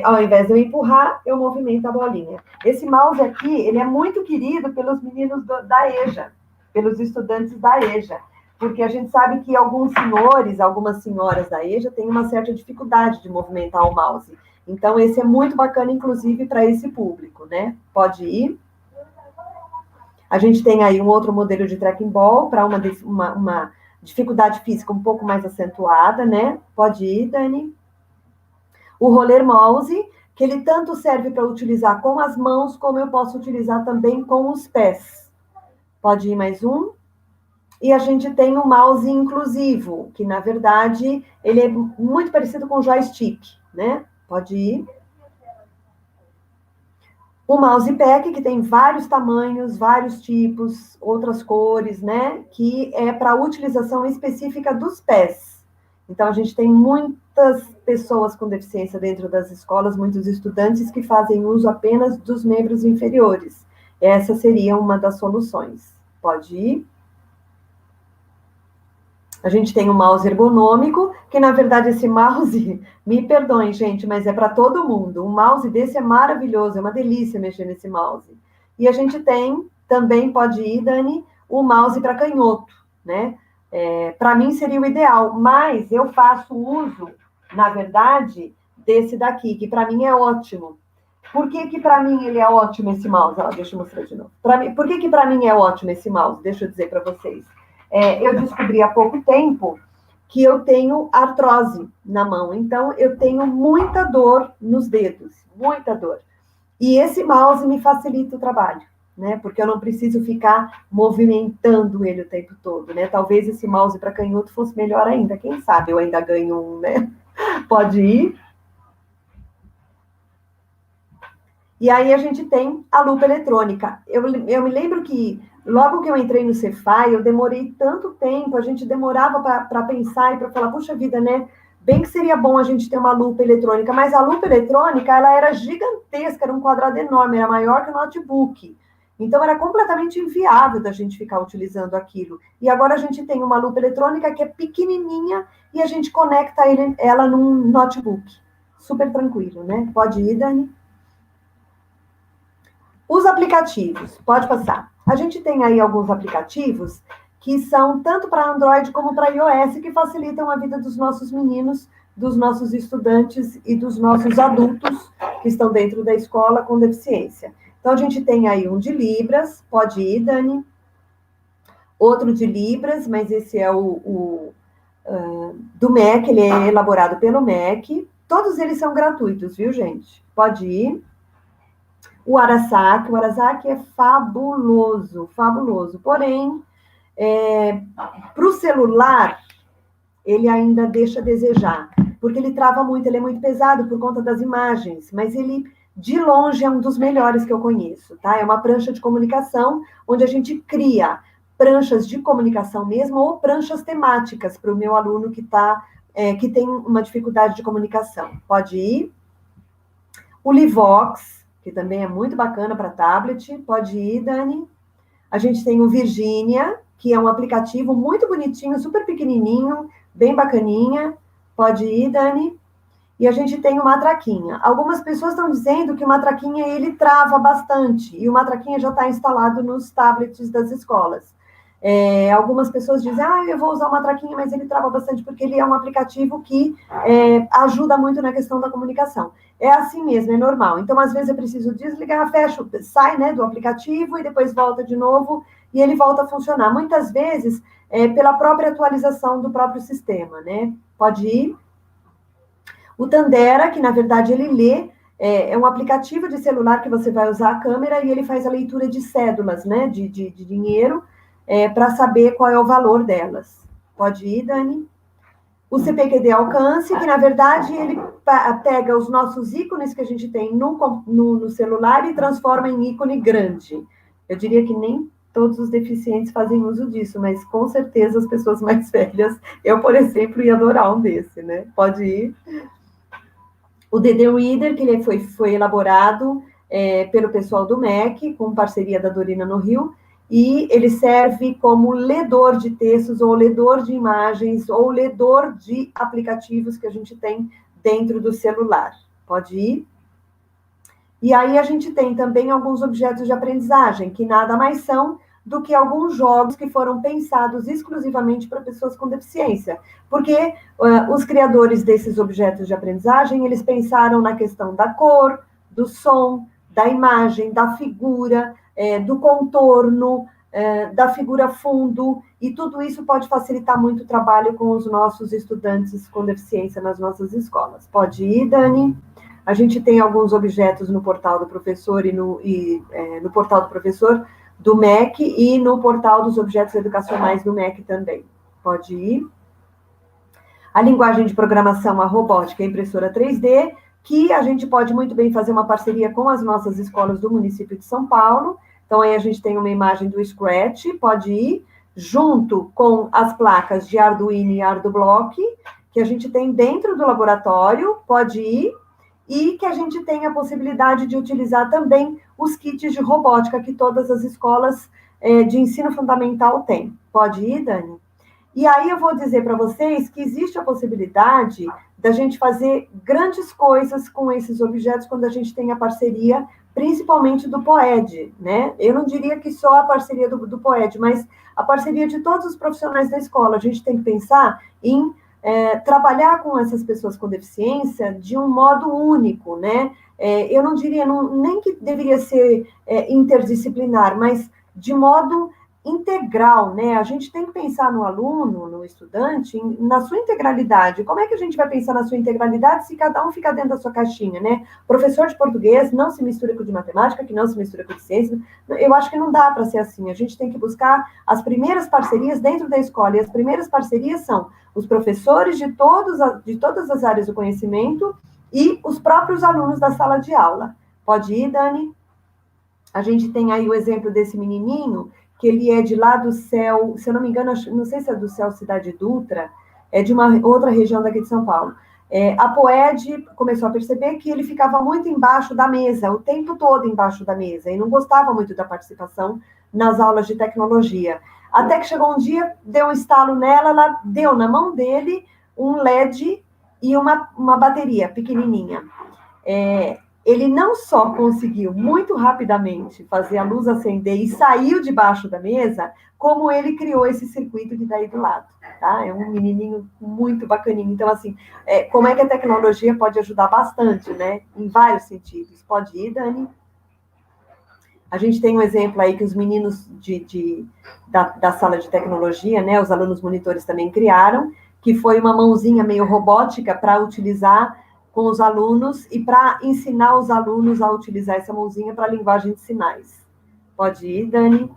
Ao invés de eu empurrar, eu movimento a bolinha. Esse mouse aqui, ele é muito querido pelos meninos da EJA, pelos estudantes da EJA, porque a gente sabe que alguns senhores, algumas senhoras da EJA têm uma certa dificuldade de movimentar o mouse. Então, esse é muito bacana, inclusive, para esse público, né? Pode ir. A gente tem aí um outro modelo de tracking ball para uma dificuldade física um pouco mais acentuada, né? Pode ir, Dani. O roller mouse, que ele tanto serve para utilizar com as mãos, como eu posso utilizar também com os pés. Pode ir mais um. E a gente tem o mouse inclusivo, que, na verdade, ele é muito parecido com o joystick, né? Pode ir. O mousepad, que tem vários tamanhos, vários tipos, outras cores, né? Que é para utilização específica dos pés. Então, a gente tem muitas pessoas com deficiência dentro das escolas, muitos estudantes que fazem uso apenas dos membros inferiores. Essa seria uma das soluções. Pode ir. A gente tem um mouse ergonômico, que na verdade esse mouse, me perdoem, gente, mas é para todo mundo. Um mouse desse é maravilhoso, é uma delícia mexer nesse mouse. E a gente tem, também pode ir, Dani, o mouse para canhoto, né? Para mim seria o ideal, mas eu faço uso, na verdade, desse daqui, que para mim é ótimo. Por que para mim ele é ótimo esse mouse? Deixa eu mostrar de novo. Por que para mim é ótimo esse mouse? Deixa eu dizer para vocês. Eu descobri há pouco tempo que eu tenho artrose na mão, então eu tenho muita dor nos dedos, muita dor. E esse mouse me facilita o trabalho, né? Porque eu não preciso ficar movimentando ele o tempo todo, né? Talvez esse mouse para canhoto fosse melhor ainda, quem sabe eu ainda ganho um, né? Pode ir. E aí a gente tem a lupa eletrônica. Eu me lembro que logo que eu entrei no Cefai, eu demorei tanto tempo, a gente demorava para pensar e para falar, puxa vida, né? Bem que seria bom a gente ter uma lupa eletrônica, mas a lupa eletrônica, ela era gigantesca, era um quadrado enorme, era maior que o notebook. Então, era completamente inviável da gente ficar utilizando aquilo. E agora a gente tem uma lupa eletrônica que é pequenininha e a gente conecta ela num notebook. Super tranquilo, né? Pode ir, Dani. Os aplicativos, pode passar. A gente tem aí alguns aplicativos que são tanto para Android como para iOS, que facilitam a vida dos nossos meninos, dos nossos estudantes e dos nossos adultos que estão dentro da escola com deficiência. Então, a gente tem aí um de Libras, pode ir, Dani. Outro de Libras, mas esse é do MEC, ele é elaborado pelo MEC. Todos eles são gratuitos, viu, gente? Pode ir. O Arasaki é fabuloso, fabuloso. Porém, para o celular, ele ainda deixa a desejar, porque ele trava muito, ele é muito pesado por conta das imagens, mas ele, de longe, é um dos melhores que eu conheço, tá? É uma prancha de comunicação, onde a gente cria pranchas de comunicação mesmo, ou pranchas temáticas para o meu aluno que tem uma dificuldade de comunicação. Pode ir. O Livox, que também é muito bacana para tablet. Pode ir, Dani. A gente tem o Virginia, que é um aplicativo muito bonitinho, super pequenininho, bem bacaninha. Pode ir, Dani. E a gente tem o Matraquinha. Algumas pessoas estão dizendo que o Matraquinha, ele trava bastante, e o Matraquinha já está instalado nos tablets das escolas. Algumas pessoas dizem, eu vou usar o Matraquinha, mas ele trava bastante, porque ele é um aplicativo que ajuda muito na questão da comunicação. É assim mesmo, é normal. Então, às vezes, eu preciso desligar, fecho, sai, né, do aplicativo e depois volta de novo e ele volta a funcionar. Muitas vezes, pela própria atualização do próprio sistema, né? Pode ir. O Tandera, que, na verdade, ele lê, é um aplicativo de celular que você vai usar a câmera e ele faz a leitura de cédulas, né, de dinheiro, para saber qual é o valor delas. Pode ir, Dani. O CPQD Alcance, que, na verdade, ele pega os nossos ícones que a gente tem no celular e transforma em ícone grande. Eu diria que nem todos os deficientes fazem uso disso, mas, com certeza, as pessoas mais velhas, eu, por exemplo, ia adorar um desse, né? Pode ir. O DD Reader, que ele foi elaborado pelo pessoal do MEC, com parceria da Dorina no Rio, e ele serve como ledor de textos, ou ledor de imagens, ou ledor de aplicativos que a gente tem dentro do celular. Pode ir. E aí a gente tem também alguns objetos de aprendizagem, que nada mais são do que alguns jogos que foram pensados exclusivamente para pessoas com deficiência. Porque os criadores desses objetos de aprendizagem, eles pensaram na questão da cor, do som, da imagem, da figura, do contorno, da figura fundo, e tudo isso pode facilitar muito o trabalho com os nossos estudantes com deficiência nas nossas escolas. Pode ir, Dani. A gente tem alguns objetos no portal do professor no portal do professor do MEC e no portal dos objetos educacionais do MEC também. Pode ir. A linguagem de programação, a robótica e a impressora 3D, que a gente pode muito bem fazer uma parceria com as nossas escolas do município de São Paulo. Então, aí a gente tem uma imagem do Scratch, pode ir, junto com as placas de Arduino e Ardublock, que a gente tem dentro do laboratório, pode ir, e que a gente tem a possibilidade de utilizar também os kits de robótica que todas as escolas de ensino fundamental tem. Pode ir, Dani? E aí eu vou dizer para vocês que existe a possibilidade da gente fazer grandes coisas com esses objetos quando a gente tem a parceria, principalmente do POED, né? Eu não diria que só a parceria do POED, mas a parceria de todos os profissionais da escola. A gente tem que pensar em trabalhar com essas pessoas com deficiência de um modo único, né? Eu não diria nem que deveria ser interdisciplinar, mas de modo integral, né? A gente tem que pensar no aluno, no estudante, na sua integralidade. Como é que a gente vai pensar na sua integralidade se cada um fica dentro da sua caixinha, né? Professor de português não se mistura com o de matemática, que não se mistura com o de ciência. Eu acho que não dá para ser assim. A gente tem que buscar as primeiras parcerias dentro da escola, e as primeiras parcerias são os professores de todas as áreas do conhecimento e os próprios alunos da sala de aula. Pode ir, Dani? A gente tem aí o exemplo desse menininho, que ele é de lá do Céu, se eu não me engano, não sei se é do Céu Cidade Dutra, é de uma outra região daqui de São Paulo. A POED começou a perceber que ele ficava muito embaixo da mesa, o tempo todo embaixo da mesa, e não gostava muito da participação nas aulas de tecnologia. Até que chegou um dia, deu um estalo nela, ela deu na mão dele um LED e uma bateria pequenininha. Ele não só conseguiu muito rapidamente fazer a luz acender e saiu debaixo da mesa, como ele criou esse circuito que está aí do lado, tá? É um menininho muito bacaninho. Então, assim, como é que a tecnologia pode ajudar bastante, né? Em vários sentidos. Pode ir, Dani? A gente tem um exemplo aí que os meninos da sala de tecnologia, né? Os alunos monitores também criaram, que foi uma mãozinha meio robótica para utilizar com os alunos e para ensinar os alunos a utilizar essa mãozinha para a linguagem de sinais. Pode ir, Dani?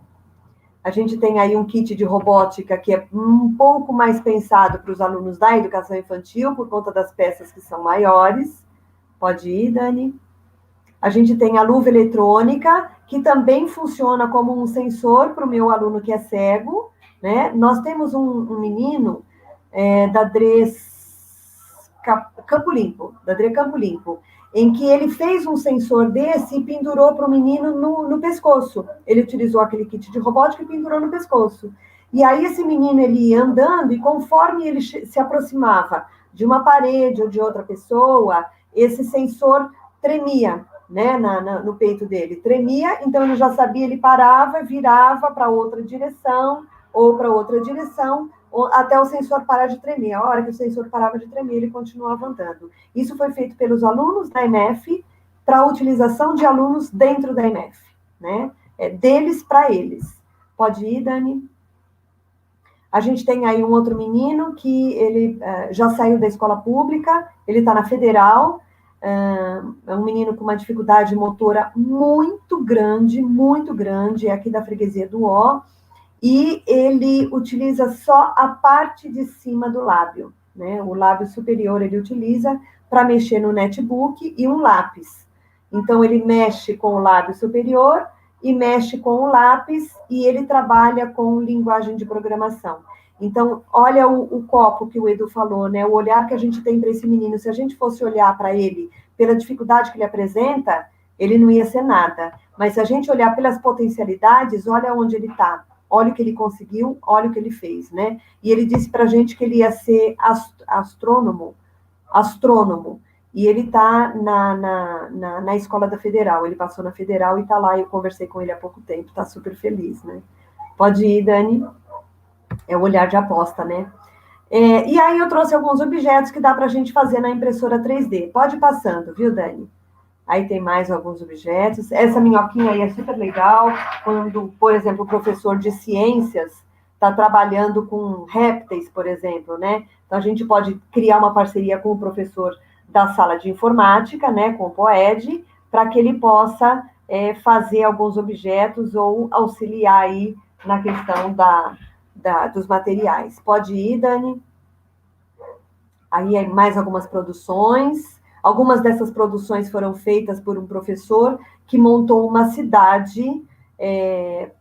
A gente tem aí um kit de robótica que é um pouco mais pensado para os alunos da educação infantil, por conta das peças que são maiores. Pode ir, Dani? A gente tem a luva eletrônica, que também funciona como um sensor para o meu aluno que é cego, né? Nós temos um menino da DRE Campo Limpo, em que ele fez um sensor desse e pendurou para o menino no pescoço. Ele utilizou aquele kit de robótica e pendurou no pescoço. E aí esse menino, ele ia andando, e conforme ele se aproximava de uma parede ou de outra pessoa, esse sensor tremia, né, no peito dele. Tremia, então ele já sabia, ele parava, virava para outra direção, ou para outra direção, até o sensor parar de tremer. A hora que o sensor parava de tremer, ele continuava andando. Isso foi feito pelos alunos da EMF para a utilização de alunos dentro da EMF, né? Deles para eles. Pode ir, Dani? A gente tem aí um outro menino que ele já saiu da escola pública, ele está na federal, é um menino com uma dificuldade motora muito grande, é aqui da freguesia do Ó, e ele utiliza só a parte de cima do lábio, né? O lábio superior ele utiliza para mexer no netbook e um lápis. Então, ele mexe com o lábio superior e mexe com o lápis, e ele trabalha com linguagem de programação. Então, olha o copo que o Edu falou, né? O olhar que a gente tem para esse menino. Se a gente fosse olhar para ele pela dificuldade que ele apresenta, ele não ia ser nada. Mas se a gente olhar pelas potencialidades, olha onde ele está. Olha o que ele conseguiu, olha o que ele fez, né? E ele disse para a gente que ele ia ser astrônomo, e ele está na escola da Federal, ele passou na Federal e está lá, eu conversei com ele há pouco tempo, está super feliz, né? Pode ir, Dani, é o olhar de aposta, né? E aí eu trouxe alguns objetos que dá para a gente fazer na impressora 3D, pode ir passando, viu, Dani? Aí tem mais alguns objetos. Essa minhoquinha aí é super legal, quando, por exemplo, o professor de ciências está trabalhando com répteis, por exemplo, né? Então, a gente pode criar uma parceria com o professor da sala de informática, né, com o POED, para que ele possa fazer alguns objetos ou auxiliar aí na questão dos materiais. Pode ir, Dani? Aí mais algumas produções. Algumas dessas produções foram feitas por um professor que montou uma cidade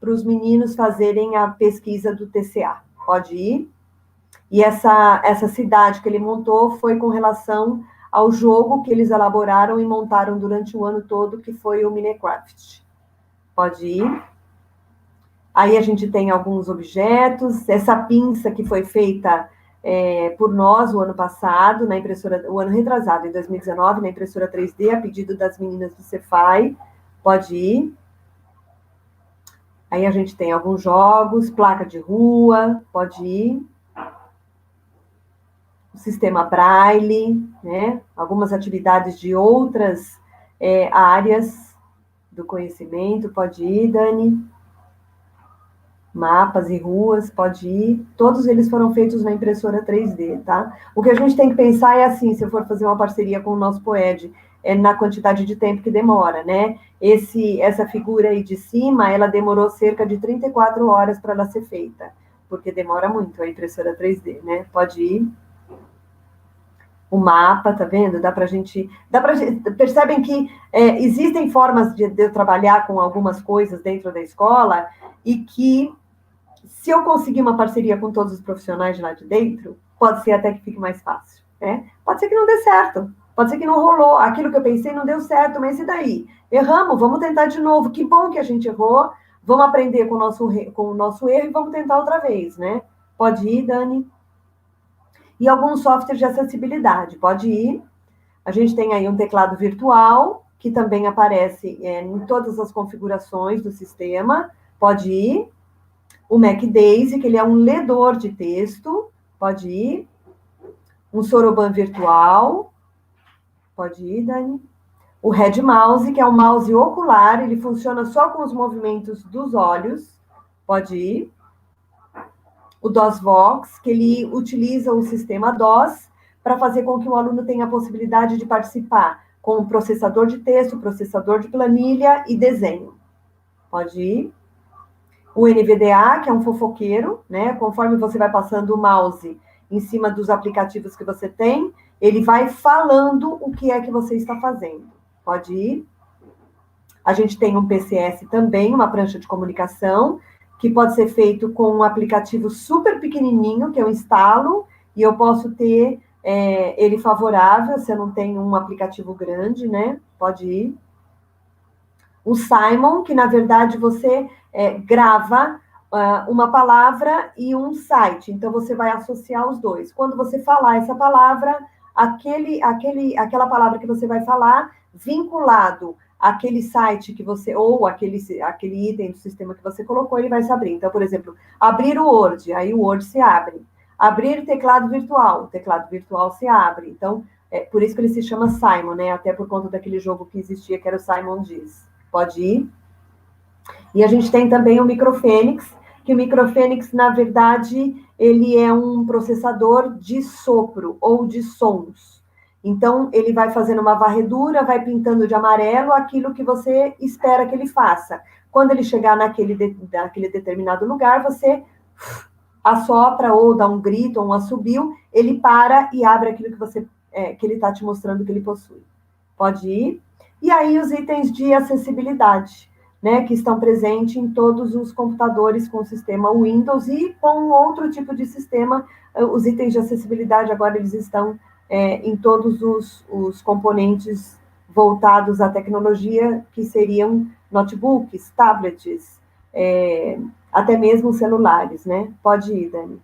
para os meninos fazerem a pesquisa do TCA. Pode ir? E essa cidade que ele montou foi com relação ao jogo que eles elaboraram e montaram durante o ano todo, que foi o Minecraft. Pode ir? Aí a gente tem alguns objetos, essa pinça que foi feita por nós o ano passado, na impressora, o ano retrasado, em 2019, na impressora 3D, a pedido das meninas do Cefai. Pode ir. Aí a gente tem alguns jogos, placa de rua, pode ir. O sistema Braille, né? Algumas atividades de outras áreas do conhecimento, pode ir, Dani. Mapas e ruas, pode ir. Todos eles foram feitos na impressora 3D, tá? O que a gente tem que pensar é assim, se eu for fazer uma parceria com o nosso POED, na quantidade de tempo que demora, né? Essa figura aí de cima, ela demorou cerca de 34 horas para ela ser feita, porque demora muito a impressora 3D, né? Pode ir. O mapa, tá vendo? Percebem que existem formas de eu trabalhar com algumas coisas dentro da escola e que, se eu conseguir uma parceria com todos os profissionais de lá de dentro, pode ser até que fique mais fácil, né? Pode ser que não dê certo, pode ser que não rolou, aquilo que eu pensei não deu certo, mas e daí? Erramos, vamos tentar de novo, que bom que a gente errou, vamos aprender com o nosso erro e vamos tentar outra vez, né? Pode ir, Dani. E alguns softwares de acessibilidade, pode ir. A gente tem aí um teclado virtual, que também aparece em todas as configurações do sistema, pode ir. O MacDaisy, que ele é um ledor de texto, pode ir. Um Soroban virtual, pode ir, Dani. O Red Mouse, que é um mouse ocular, ele funciona só com os movimentos dos olhos, pode ir. O DOSVox, que ele utiliza o sistema DOS para fazer com que o aluno tenha a possibilidade de participar com o processador de texto, processador de planilha e desenho. Pode ir. O NVDA, que é um fofoqueiro, né? Conforme você vai passando o mouse em cima dos aplicativos que você tem, ele vai falando o que é que você está fazendo. Pode ir. A gente tem um PCS também, uma prancha de comunicação, que pode ser feito com um aplicativo super pequenininho, que eu instalo, e eu posso ter ele favorável, se eu não tenho um aplicativo grande, né? Pode ir. O Simon, que na verdade você grava uma palavra e um site, então você vai associar os dois. Quando você falar essa palavra, aquela palavra que você vai falar, vinculado àquele site que você, ou aquele item do sistema que você colocou, ele vai se abrir. Então, por exemplo, abrir o Word, aí o Word se abre. Abrir teclado virtual, o teclado virtual se abre. Então, por isso que ele se chama Simon, né? Até por conta daquele jogo que existia, que era o Simon Diz. Pode ir. E a gente tem também o Microfênix, que o Microfênix, na verdade, ele é um processador de sopro ou de sons. Então, ele vai fazendo uma varredura, vai pintando de amarelo aquilo que você espera que ele faça. Quando ele chegar naquele determinado lugar, você assopra ou dá um grito ou um assobio, ele para e abre aquilo que ele está te mostrando que ele possui. Pode ir. E aí os itens de acessibilidade, né, que estão presentes em todos os computadores com o sistema Windows e com outro tipo de sistema. Os itens de acessibilidade agora eles estão em todos os componentes voltados à tecnologia, que seriam notebooks, tablets, até mesmo celulares, né? Pode ir, Dani.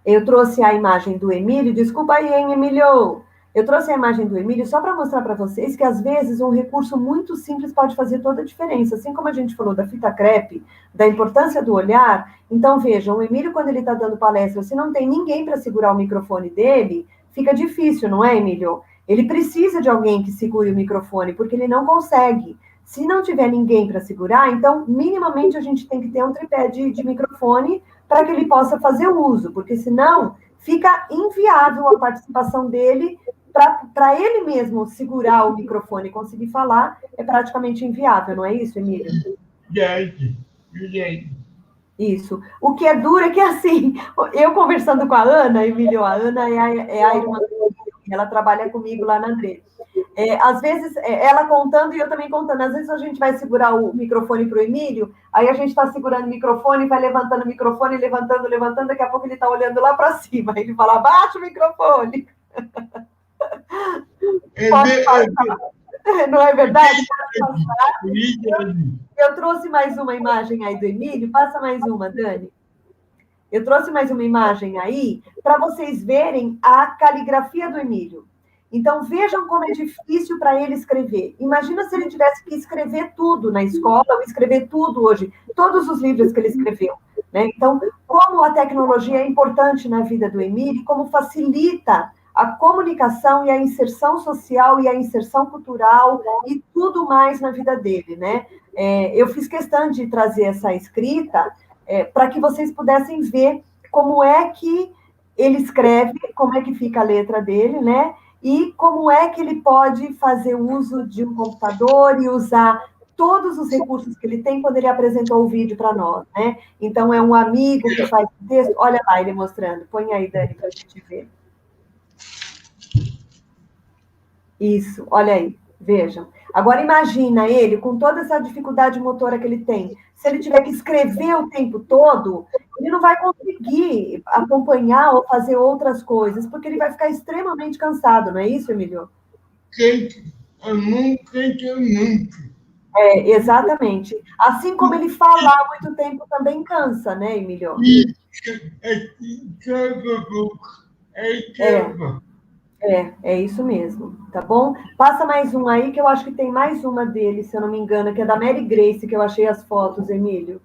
Eu trouxe a imagem do Emílio, desculpa aí, hein, Emílio? Eu trouxe a imagem do Emílio só para mostrar para vocês que, às vezes, um recurso muito simples pode fazer toda a diferença. Assim como a gente falou da fita crepe, da importância do olhar, então, vejam, o Emílio, quando ele está dando palestra, se não tem ninguém para segurar o microfone dele, fica difícil, não é, Emílio? Ele precisa de alguém que segure o microfone, porque ele não consegue. Se não tiver ninguém para segurar, então, minimamente, a gente tem que ter um tripé de microfone para que ele possa fazer o uso, porque senão fica inviável a participação dele. Para ele mesmo segurar o microfone e conseguir falar, é praticamente inviável, não é isso, Emílio? Isso. O que é duro é que, assim, eu conversando com a Ana, Emílio, a Ana é a irmã do Emílio, ela trabalha comigo lá na André. Às vezes, ela contando e eu também contando. Às vezes a gente vai segurar o microfone para o Emílio, aí a gente está segurando o microfone, vai levantando o microfone, levantando, daqui a pouco ele está olhando lá para cima, ele fala, abaixa o microfone. Não é verdade? Verdade. Eu trouxe mais uma imagem aí do Emílio. Passa mais uma, Dani. Eu trouxe mais uma imagem aí para vocês verem a caligrafia do Emílio. Então, vejam como é difícil para ele escrever. Imagina se ele tivesse que escrever tudo na escola, ou escrever tudo hoje, todos os livros que ele escreveu. Né? Então, como a tecnologia é importante na vida do Emílio, como facilita a comunicação e a inserção social e a inserção cultural e tudo mais na vida dele. Né? Eu fiz questão de trazer essa escrita para que vocês pudessem ver como é que ele escreve, como é que fica a letra dele, né? E como é que ele pode fazer uso de um computador e usar todos os recursos que ele tem quando ele apresentou o vídeo para nós, né? Então, é um amigo que faz o texto. Olha lá ele mostrando. Põe aí, Dani, para a gente ver. Isso, olha aí, vejam. Agora, imagina ele, com toda essa dificuldade motora que ele tem, se ele tiver que escrever o tempo todo, ele não vai conseguir acompanhar ou fazer outras coisas, porque ele vai ficar extremamente cansado, não é isso, Emílio? Nunca. Exatamente. Assim como ele falar muito tempo também cansa, né, Emílio? É isso mesmo, tá bom? Passa mais um aí, que eu acho que tem mais uma dele, se eu não me engano, que é da Mary Grace, que eu achei as fotos, Emílio.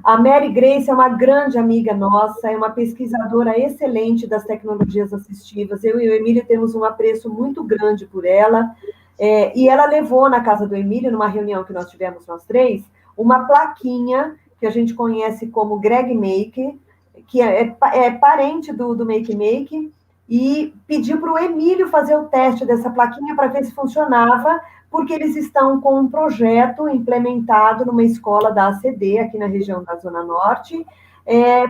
A Mary Grace é uma grande amiga nossa, é uma pesquisadora excelente das tecnologias assistivas. Eu e o Emílio temos um apreço muito grande por ela, e ela levou na casa do Emílio, numa reunião que nós tivemos nós três, uma plaquinha que a gente conhece como Greg Make, que é parente do Make Make, e pediu para o Emílio fazer o teste dessa plaquinha para ver se funcionava, porque eles estão com um projeto implementado numa escola da ACD, aqui na região da Zona Norte,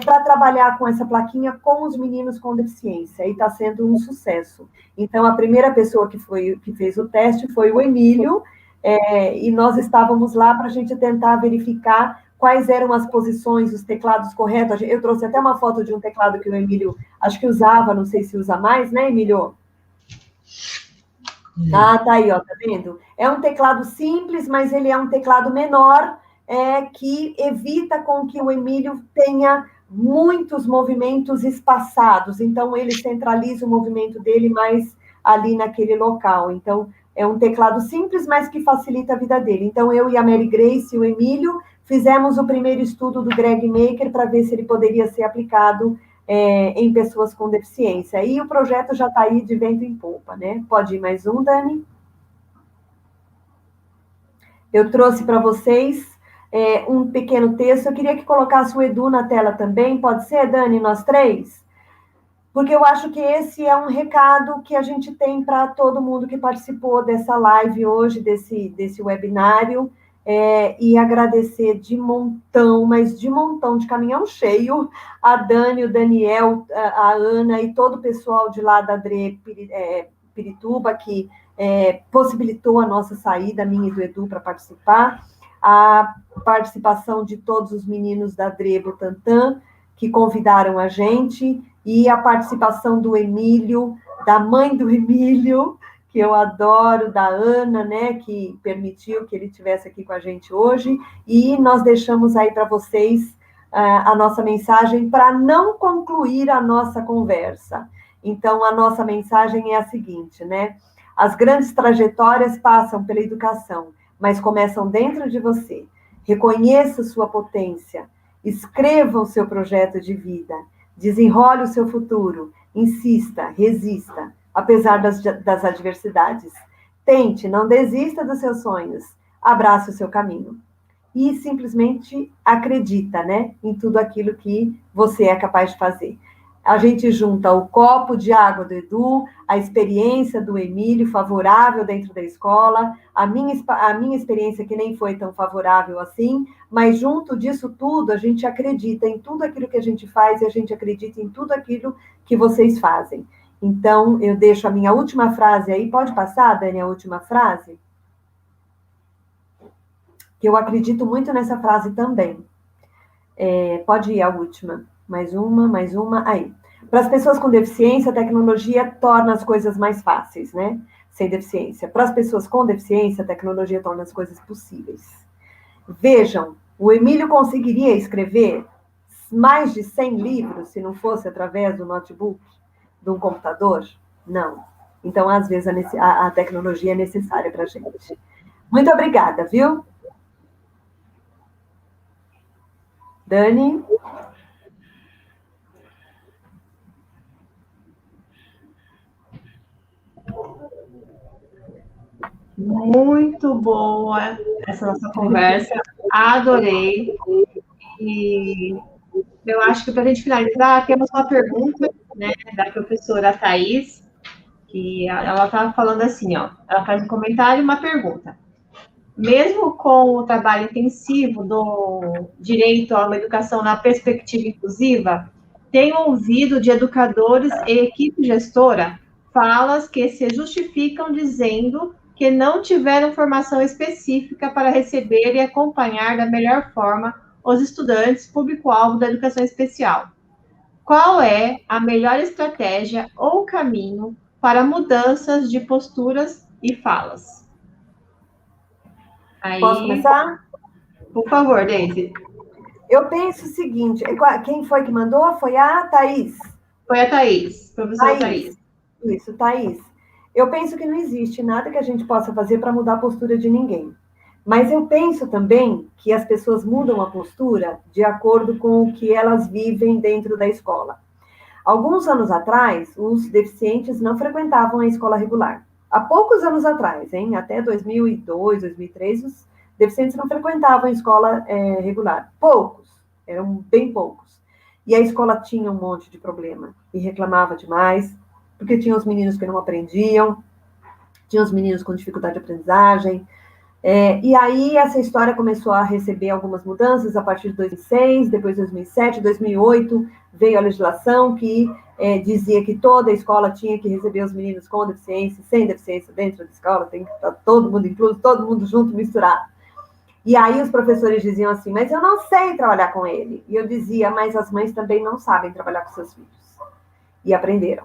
para trabalhar com essa plaquinha com os meninos com deficiência, e está sendo um sucesso. Então, a primeira pessoa que fez o teste foi o Emílio, e nós estávamos lá para a gente tentar verificar quais eram as posições, os teclados corretos. Eu trouxe até uma foto de um teclado que o Emílio, acho que usava, não sei se usa mais, né, Emílio? Ah, tá aí, ó, tá vendo? É um teclado simples, mas ele é um teclado menor, que evita com que o Emílio tenha muitos movimentos espaçados. Então, ele centraliza o movimento dele mais ali naquele local. Então, é um teclado simples, mas que facilita a vida dele. Então, eu e a Mary Grace e o Emílio fizemos o primeiro estudo do Greg Maker para ver se ele poderia ser aplicado em pessoas com deficiência. E o projeto já está aí de vento em popa, né? Pode ir mais um, Dani? Eu trouxe para vocês um pequeno texto. Eu queria que colocasse o Edu na tela também. Pode ser, Dani, nós três? Porque eu acho que esse é um recado que a gente tem para todo mundo que participou dessa live hoje, desse webinário, e agradecer de montão, mas de montão, de caminhão cheio, a Dani, o Daniel, a Ana e todo o pessoal de lá da DRE Pirituba, que possibilitou a nossa saída, minha e do Edu, para participar, a participação de todos os meninos da DRE Butantã, que convidaram a gente, e a participação do Emílio, da mãe do Emílio, que eu adoro, da Ana, né, que permitiu que ele estivesse aqui com a gente hoje, e nós deixamos aí para vocês a nossa mensagem para não concluir a nossa conversa. Então, a nossa mensagem é a seguinte, né? As grandes trajetórias passam pela educação, mas começam dentro de você. Reconheça sua potência, escreva o seu projeto de vida, desenrole o seu futuro, insista, resista, apesar das adversidades. Tente, não desista dos seus sonhos, abrace o seu caminho. E simplesmente acredita, né, em tudo aquilo que você é capaz de fazer. A gente junta o copo de água do Edu, a experiência do Emílio, favorável dentro da escola, a minha experiência que nem foi tão favorável assim, mas junto disso tudo, a gente acredita em tudo aquilo que a gente faz e a gente acredita em tudo aquilo que vocês fazem. Então, eu deixo a minha última frase aí. Pode passar, Dani, a última frase? Que eu acredito muito nessa frase também. Pode ir a última. Mais uma. Aí. Para as pessoas com deficiência, a tecnologia torna as coisas mais fáceis, né? sem deficiência. Para as pessoas com deficiência, a tecnologia torna as coisas possíveis. Vejam, o Emílio conseguiria escrever mais de 100 livros se não fosse através do notebook, de um computador? Não. Então, às vezes, a tecnologia é necessária para a gente. Muito obrigada, viu? Dani? Muito boa essa nossa conversa, adorei. E eu acho que para a gente finalizar, temos uma pergunta, né, da professora Thais, que ela está falando assim, ó, ela faz um comentário e uma pergunta. Mesmo com o trabalho intensivo do direito a uma educação na perspectiva inclusiva, tenho ouvido de educadores e equipe gestora falas que se justificam dizendo que não tiveram formação específica para receber e acompanhar da melhor forma os estudantes público-alvo da educação especial. Qual é a melhor estratégia ou caminho para mudanças de posturas e falas? Aí, posso começar? Por favor, Deise. Eu penso o seguinte, quem foi que mandou? Foi a Thais. Foi a Thais, professora Thais. Isso, Thais. Eu penso que não existe nada que a gente possa fazer para mudar a postura de ninguém. Mas eu penso também que as pessoas mudam a postura de acordo com o que elas vivem dentro da escola. Alguns anos atrás, os deficientes não frequentavam a escola regular. Há poucos anos atrás, até 2002, 2003, os deficientes não frequentavam a escola regular. Poucos, eram bem poucos. E a escola tinha um monte de problema e reclamava demais, porque tinha os meninos que não aprendiam, tinha os meninos com dificuldade de aprendizagem. E aí essa história começou a receber algumas mudanças a partir de 2006, depois 2007, 2008, veio a legislação que dizia que toda a escola tinha que receber os meninos com deficiência, sem deficiência dentro da escola, tem que estar todo mundo incluso, todo mundo junto, misturado. E aí os professores diziam assim, mas eu não sei trabalhar com ele. E eu dizia, mas as mães também não sabem trabalhar com seus filhos. E aprenderam.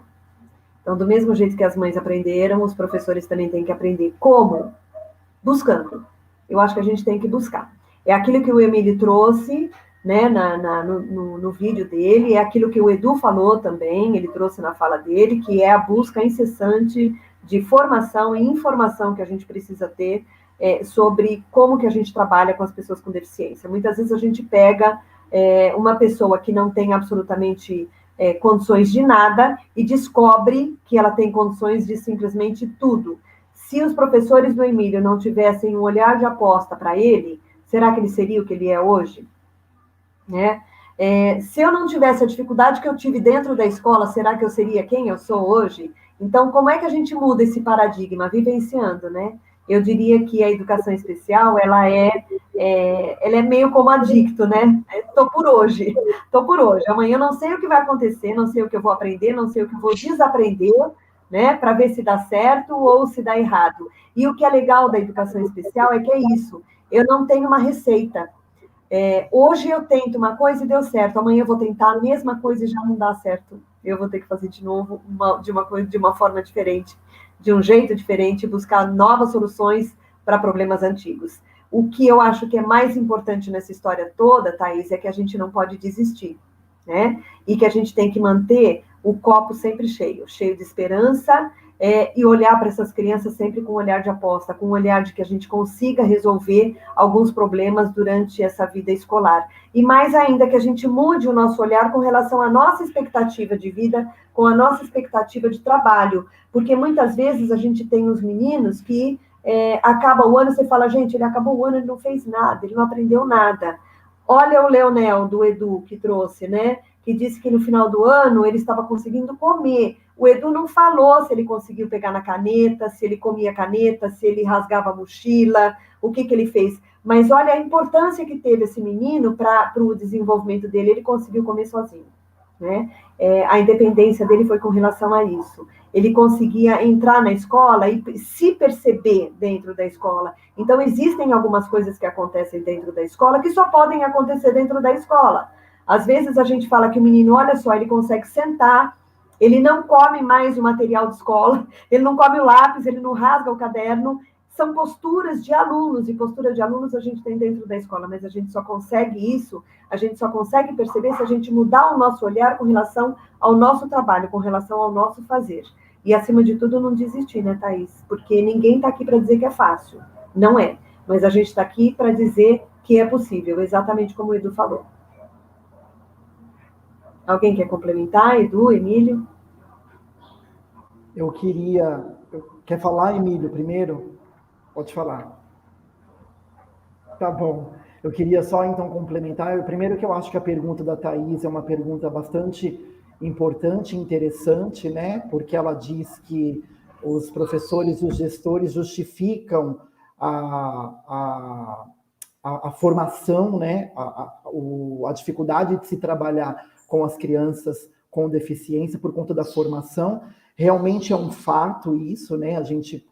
Então, do mesmo jeito que as mães aprenderam, os professores também têm que aprender. Como? Buscando. Eu acho que a gente tem que buscar. É aquilo que o Emílio trouxe, né, no vídeo dele, é aquilo que o Edu falou também, ele trouxe na fala dele, que é a busca incessante de formação e informação que a gente precisa ter sobre como que a gente trabalha com as pessoas com deficiência. Muitas vezes a gente pega uma pessoa que não tem absolutamente condições de nada e descobre que ela tem condições de simplesmente tudo. Se os professores do Emílio não tivessem um olhar de aposta para ele, será que ele seria o que ele é hoje? Né? Se eu não tivesse a dificuldade que eu tive dentro da escola, será que eu seria quem eu sou hoje? Então, como é que a gente muda esse paradigma? Vivenciando, né? Eu diria que a educação especial, ela é meio como adicto, né? Tô por hoje. Amanhã eu não sei o que vai acontecer, não sei o que eu vou aprender, não sei o que eu vou desaprender, né? Para ver se dá certo ou se dá errado. E o que é legal da educação especial é que é isso. Eu não tenho uma receita. Hoje eu tento uma coisa e deu certo. Amanhã eu vou tentar a mesma coisa e já não dá certo. Eu vou ter que fazer de novo de uma forma diferente, de um jeito diferente, buscar novas soluções para problemas antigos. O que eu acho que é mais importante nessa história toda, Thaís, é que a gente não pode desistir, né? E que a gente tem que manter o copo sempre cheio de esperança, e olhar para essas crianças sempre com um olhar de aposta, com um olhar de que a gente consiga resolver alguns problemas durante essa vida escolar. E mais ainda, que a gente mude o nosso olhar com relação à nossa expectativa de vida, com a nossa expectativa de trabalho, porque muitas vezes a gente tem os meninos que acaba o ano, você fala, gente, ele acabou o ano, ele não fez nada, ele não aprendeu nada. Olha o Leonel, do Edu, que trouxe, né? Que disse que no final do ano ele estava conseguindo comer. O Edu não falou se ele conseguiu pegar na caneta, se ele comia caneta, se ele rasgava a mochila, o que ele fez. Mas olha a importância que teve esse menino para o desenvolvimento dele. Ele conseguiu comer sozinho, né? A independência dele foi com relação a isso. Ele conseguia entrar na escola e se perceber dentro da escola. Então, existem algumas coisas que acontecem dentro da escola que só podem acontecer dentro da escola. Às vezes, a gente fala que o menino, olha só, ele consegue sentar Ele não come mais o material de escola, ele não come o lápis, ele não rasga o caderno. São posturas de alunos, e postura de alunos a gente tem dentro da escola, mas a gente só consegue isso, a gente só consegue perceber se a gente mudar o nosso olhar com relação ao nosso trabalho, com relação ao nosso fazer. E, acima de tudo, não desistir, né, Thaís? Porque ninguém está aqui para dizer que é fácil. Não é. Mas a gente está aqui para dizer que é possível, exatamente como o Edu falou. Alguém quer complementar? Edu, Emílio? Quer falar, Emílio, primeiro? Pode falar. Tá bom. Eu queria só, então, complementar. Primeiro que eu acho que a pergunta da Thaís é uma pergunta bastante importante e interessante, né? Porque ela diz que os professores e os gestores justificam a formação, né? A dificuldade de se trabalhar com as crianças com deficiência por conta da formação. Realmente é um fato isso, né? A gente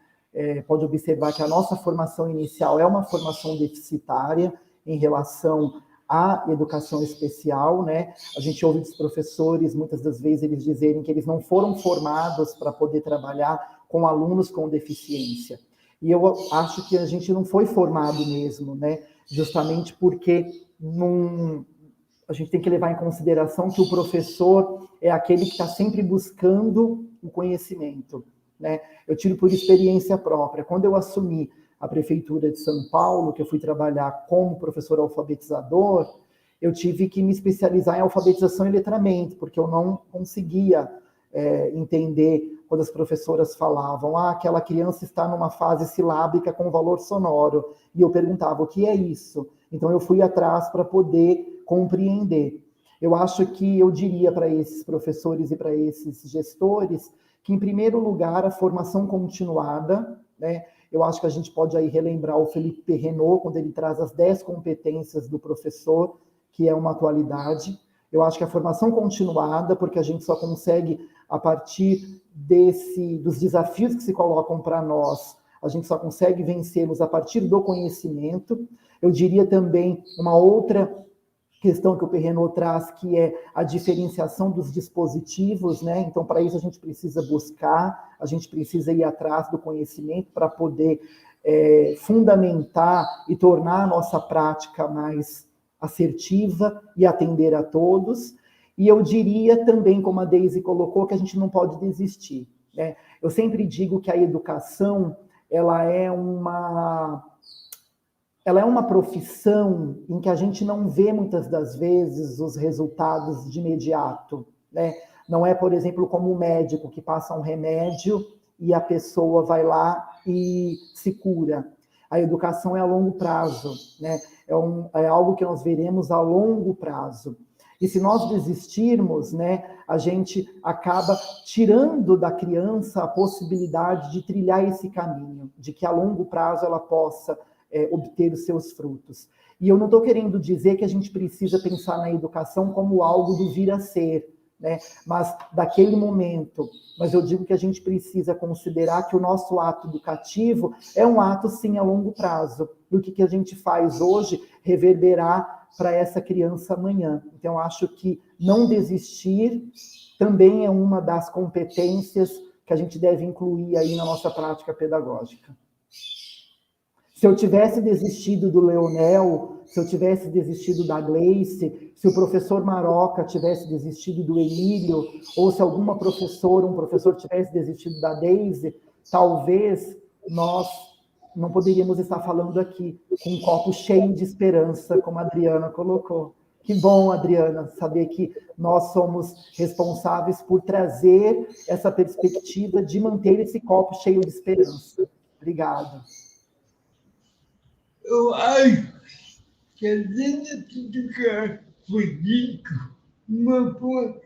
pode observar que a nossa formação inicial é uma formação deficitária em relação à educação especial, né? A gente ouve dos professores, muitas das vezes, eles dizerem que eles não foram formados para poder trabalhar com alunos com deficiência. E eu acho que a gente não foi formado mesmo, né? Justamente porque a gente tem que levar em consideração que o professor é aquele que está sempre buscando o conhecimento, né? Eu tiro por experiência própria. Quando eu assumi a Prefeitura de São Paulo, que eu fui trabalhar como professor alfabetizador, eu tive que me especializar em alfabetização e letramento, porque eu não conseguia entender quando as professoras falavam, aquela criança está numa fase silábica com valor sonoro, e eu perguntava, o que é isso? Então eu fui atrás para poder compreender. Eu acho que eu diria para esses professores e para esses gestores que, em primeiro lugar, a formação continuada, né? Eu acho que a gente pode aí relembrar o Felipe Perrenot, quando ele traz as 10 competências do professor, que é uma atualidade. Eu acho que a formação continuada, porque a gente só consegue, a partir dos desafios que se colocam para nós, a gente só consegue vencê-los a partir do conhecimento. Eu diria também uma outra questão que o Perrenot traz, que é a diferenciação dos dispositivos, né? Então, para isso, a gente precisa buscar, a gente precisa ir atrás do conhecimento para poder fundamentar e tornar a nossa prática mais assertiva e atender a todos. E eu diria também, como a Deise colocou, que a gente não pode desistir, né? Eu sempre digo que a educação, ela é uma profissão em que a gente não vê, muitas das vezes, os resultados de imediato, né? Não é, por exemplo, como o médico que passa um remédio e a pessoa vai lá e se cura. A educação é a longo prazo, né? É algo que nós veremos a longo prazo. E se nós desistirmos, né, a gente acaba tirando da criança a possibilidade de trilhar esse caminho, de que a longo prazo ela possa obter os seus frutos. E eu não estou querendo dizer que a gente precisa pensar na educação como algo do vir a ser, né? Mas daquele momento. Mas eu digo que a gente precisa considerar que o nosso ato educativo é um ato, sim, a longo prazo. E o que a gente faz hoje reverberar para essa criança amanhã. Então, eu acho que não desistir também é uma das competências que a gente deve incluir aí na nossa prática pedagógica. Se eu tivesse desistido do Leonel, se eu tivesse desistido da Gleice, se o professor Maroca tivesse desistido do Emílio, ou se alguma professora, um professor tivesse desistido da Deise, talvez nós não poderíamos estar falando aqui com um copo cheio de esperança, como a Adriana colocou. Que bom, Adriana, saber que nós somos responsáveis por trazer essa perspectiva de manter esse copo cheio de esperança. Obrigado. Eu acho que a gente tem que ficar bonito, uma coisa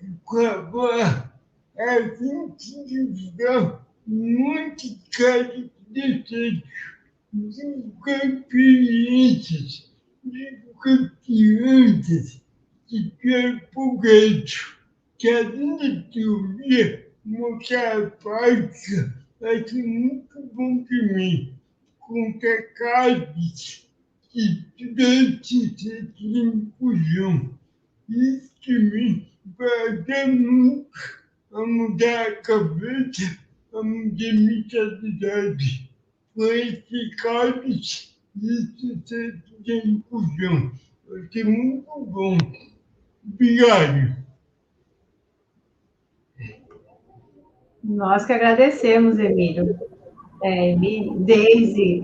a gente dá muito cara de ser de experiências, de crianças que querem foguete, que a minha teoria mostrar a prática vai ser muito bom para mim. Com casos de deficiência de inclusão. Isso que me vai dar muito a mudar a cabeça, a mudar mentalidade. Foi eficaz de sucesso de inclusão. Vai ser muito bom. Obrigado. Nós que agradecemos, Emílio. Deise,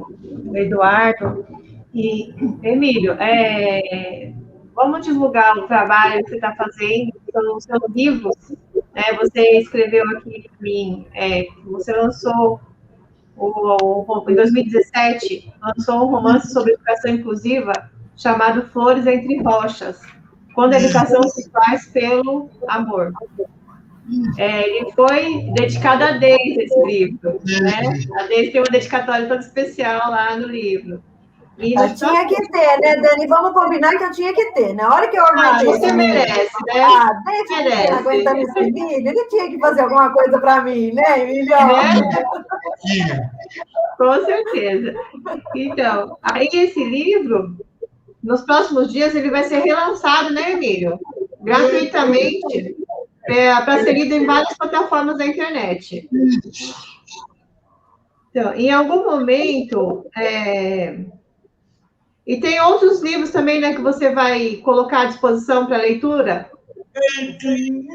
Eduardo. E, Emílio, vamos divulgar o trabalho que você está fazendo, são os seus livros. Você escreveu aqui para mim, você lançou, em 2017, lançou um romance sobre educação inclusiva chamado Flores entre Rochas, quando a educação se faz pelo amor. Ele foi dedicado a Deise, esse livro, né? A Deise tem uma dedicatória toda especial lá no livro. Eu tinha que ter, né, Dani? Vamos combinar que eu tinha que ter. Na hora que eu aguentei você merece, né? Desde que ele aguentando esse Emílio, ele tinha que fazer alguma coisa para mim, né, Emílio? Com certeza. Então, aí esse livro, nos próximos dias, ele vai ser relançado, né, Emílio? Gratuitamente, para ser lido em várias plataformas da internet. Então, em algum momento... E tem outros livros também, né, que você vai colocar à disposição para leitura? Tem um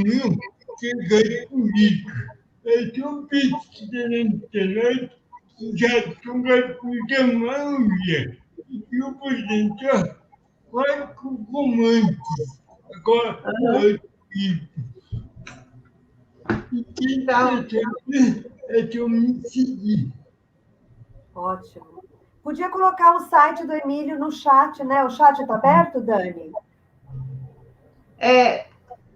livro que é gratuito. Eu pesquisei na internet, já estou gratuito a maioria. E eu vou tentar 4 romances. Agora, e quem saber é que eu me segui. Ótimo. Podia colocar o site do Emílio no chat, né? O chat está aberto, Dani?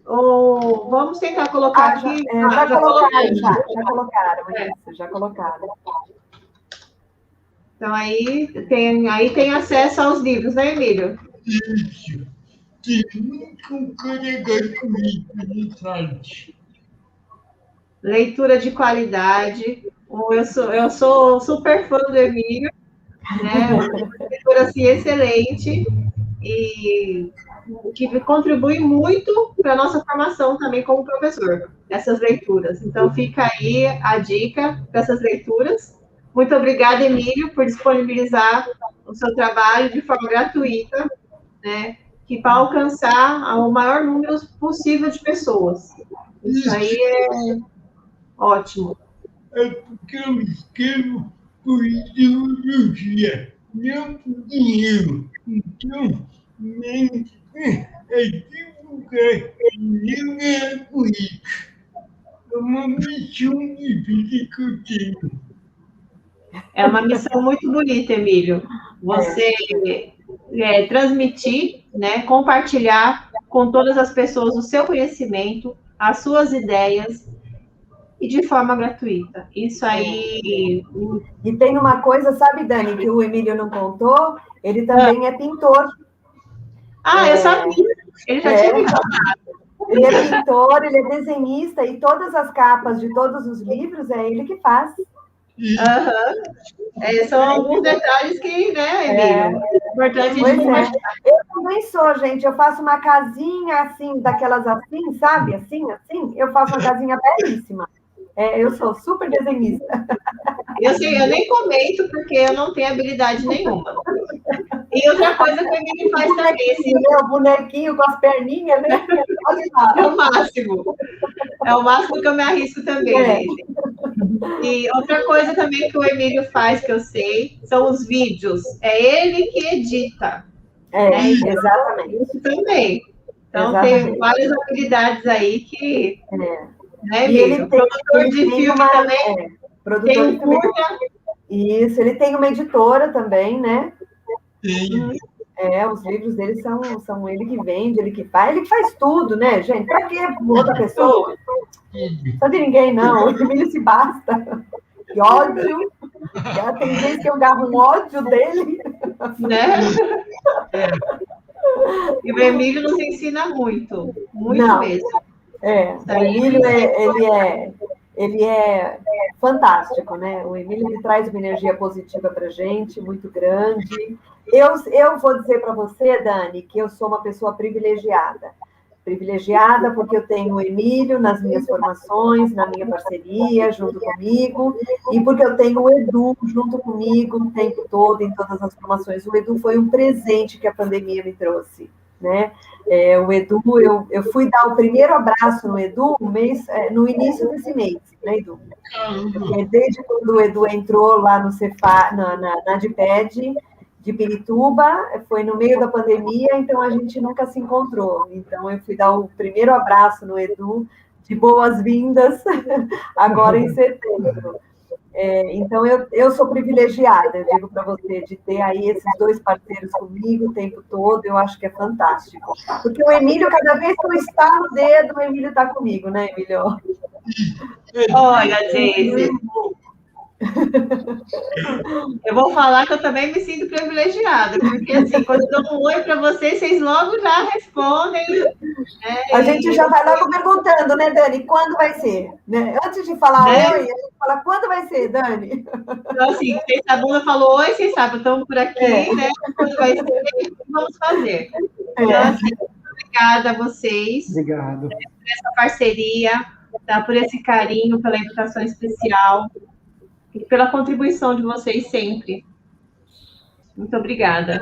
Vamos tentar colocar aqui. Já colocaram. Então, aí tem acesso aos livros, né, Emílio? Isso. Tem muito gratuito no site. Leitura de qualidade. Eu sou super fã do Emílio, né? Uma leitura assim, excelente e que contribui muito para a nossa formação também como professor, essas leituras. Então, fica aí a dica para essas leituras. Muito obrigada, Emílio, por disponibilizar o seu trabalho de forma gratuita, né? Que para alcançar o maior número possível de pessoas. Isso aí é ótimo. É porque eu escrevo por ideologia, não por dinheiro. Então, divulgar, não ganhar com isso. É uma missão de vida que eu tenho. É uma missão muito bonita, Emílio. Você transmitir, né, compartilhar com todas as pessoas o seu conhecimento, as suas ideias, e de forma gratuita. Isso aí... E tem uma coisa, sabe, Dani, que o Emílio não contou? Ele também é pintor. Eu sabia. Ele já tinha me contado. Ele é pintor, ele é desenhista, e todas as capas de todos os livros é ele que faz. São alguns detalhes que, né, Emílio? É importante a gente compartilhar. Eu também sou, gente. Eu faço uma casinha assim, daquelas assim, sabe? Assim. Eu faço uma casinha belíssima. Eu sou super desenhista. Eu nem comento, porque eu não tenho habilidade nenhuma. E outra coisa que o Emílio faz também. O bonequinho com as perninhas, né? É o máximo. É o máximo que eu me arrisco também. E outra coisa também que o Emílio faz, que eu sei, são os vídeos. É ele que edita. Exatamente. Isso também. Então, tem várias habilidades aí que... E ele tem, produtor de filme também. Tem um curta. Isso, ele tem uma editora também, né? Sim. Os livros dele são ele que vende, ele que faz tudo, né, gente? Para que outra pessoa? Não sabe ninguém, não. O Emílio se basta. Que ódio. Tem vezes que eu garro um ódio dele. Né? E o Emílio nos ensina muito. Muito mesmo. O Emílio, ele é fantástico, né? O Emílio, ele traz uma energia positiva para a gente, muito grande. Eu vou dizer para você, Dani, que eu sou uma pessoa privilegiada. privilegiada porque eu tenho o Emílio nas minhas formações, na minha parceria, junto comigo, e porque eu tenho o Edu junto comigo o tempo todo, em todas as formações. O Edu foi um presente que a pandemia me trouxe, né? O Edu, eu fui dar o primeiro abraço no Edu no início desse mês, né, Edu? Porque desde quando o Edu entrou lá no Cefar, na DIPED de Pirituba, foi no meio da pandemia, então a gente nunca se encontrou. Então eu fui dar o primeiro abraço no Edu, de boas-vindas, agora em setembro. Então, eu sou privilegiada, eu digo para você, de ter aí esses dois parceiros comigo o tempo todo, eu acho que é fantástico. Porque o Emílio, cada vez que eu estalo o dedo, o Emílio está comigo, né, Emílio? Olha, Deise, eu vou falar que eu também me sinto privilegiada, porque assim, quando eu dou um oi para vocês logo já respondem. A gente já vai logo perguntando, né, Dani, quando vai ser? Né? Antes de falar oi, a gente fala, quando vai ser, Dani? Então, assim, a bunda falou oi, vocês sabem, estamos por aqui, né? Quando vai ser, vamos fazer. Então, assim, muito obrigada a vocês. Obrigado. Por essa parceria, tá? Por esse carinho, pela educação especial e pela contribuição de vocês sempre. Muito obrigada.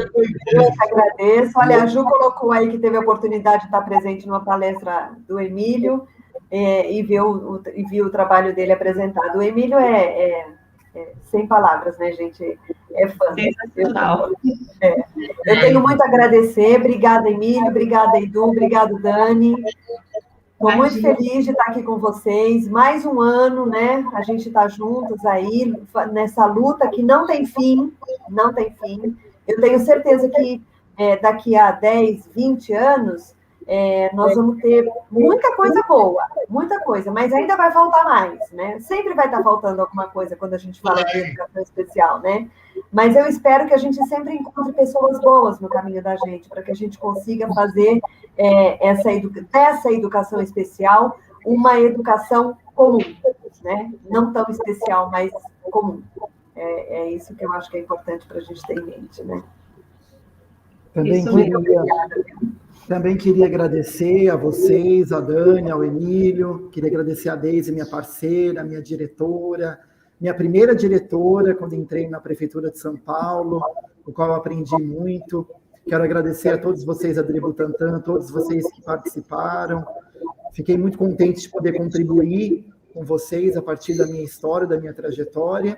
Eu que agradeço. Olha, a Ju colocou aí que teve a oportunidade de estar presente numa palestra do Emílio e viu o trabalho dele apresentado. O Emílio sem palavras, né, gente? É fã. Sensacional. Eu tenho muito a agradecer. Obrigada, Emílio. Obrigada, Edu. Obrigado, Dani. Estou muito feliz de estar aqui com vocês. Mais um ano, né? A gente está juntos aí nessa luta que não tem fim, não tem fim. Eu tenho certeza que daqui a 10, 20 anos, nós vamos ter muita coisa boa, muita coisa, mas ainda vai faltar mais, né? Sempre vai estar faltando alguma coisa quando a gente fala de educação especial, né? Mas eu espero que a gente sempre encontre pessoas boas no caminho da gente, para que a gente consiga fazer dessa educação especial uma educação comum, né? Não tão especial, mas comum. É isso que eu acho que é importante para a gente ter em mente, né? Também queria agradecer a vocês, a Dani, ao Emílio, queria agradecer a Deise, minha parceira, minha diretora, minha primeira diretora, quando entrei na Prefeitura de São Paulo, com a qual eu aprendi muito. Quero agradecer a todos vocês, a Adri Butantan, todos vocês que participaram. Fiquei muito contente de poder contribuir com vocês a partir da minha história, da minha trajetória,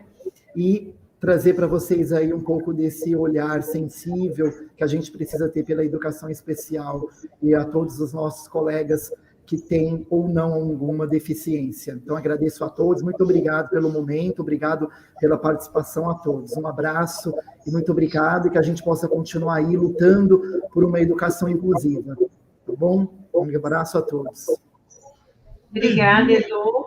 e trazer para vocês aí um pouco desse olhar sensível que a gente precisa ter pela educação especial e a todos os nossos colegas que têm ou não alguma deficiência. Então, agradeço a todos, muito obrigado pelo momento, obrigado pela participação a todos. Um abraço e muito obrigado, e que a gente possa continuar aí lutando por uma educação inclusiva. Tá bom? Um abraço a todos. Obrigada, Edu.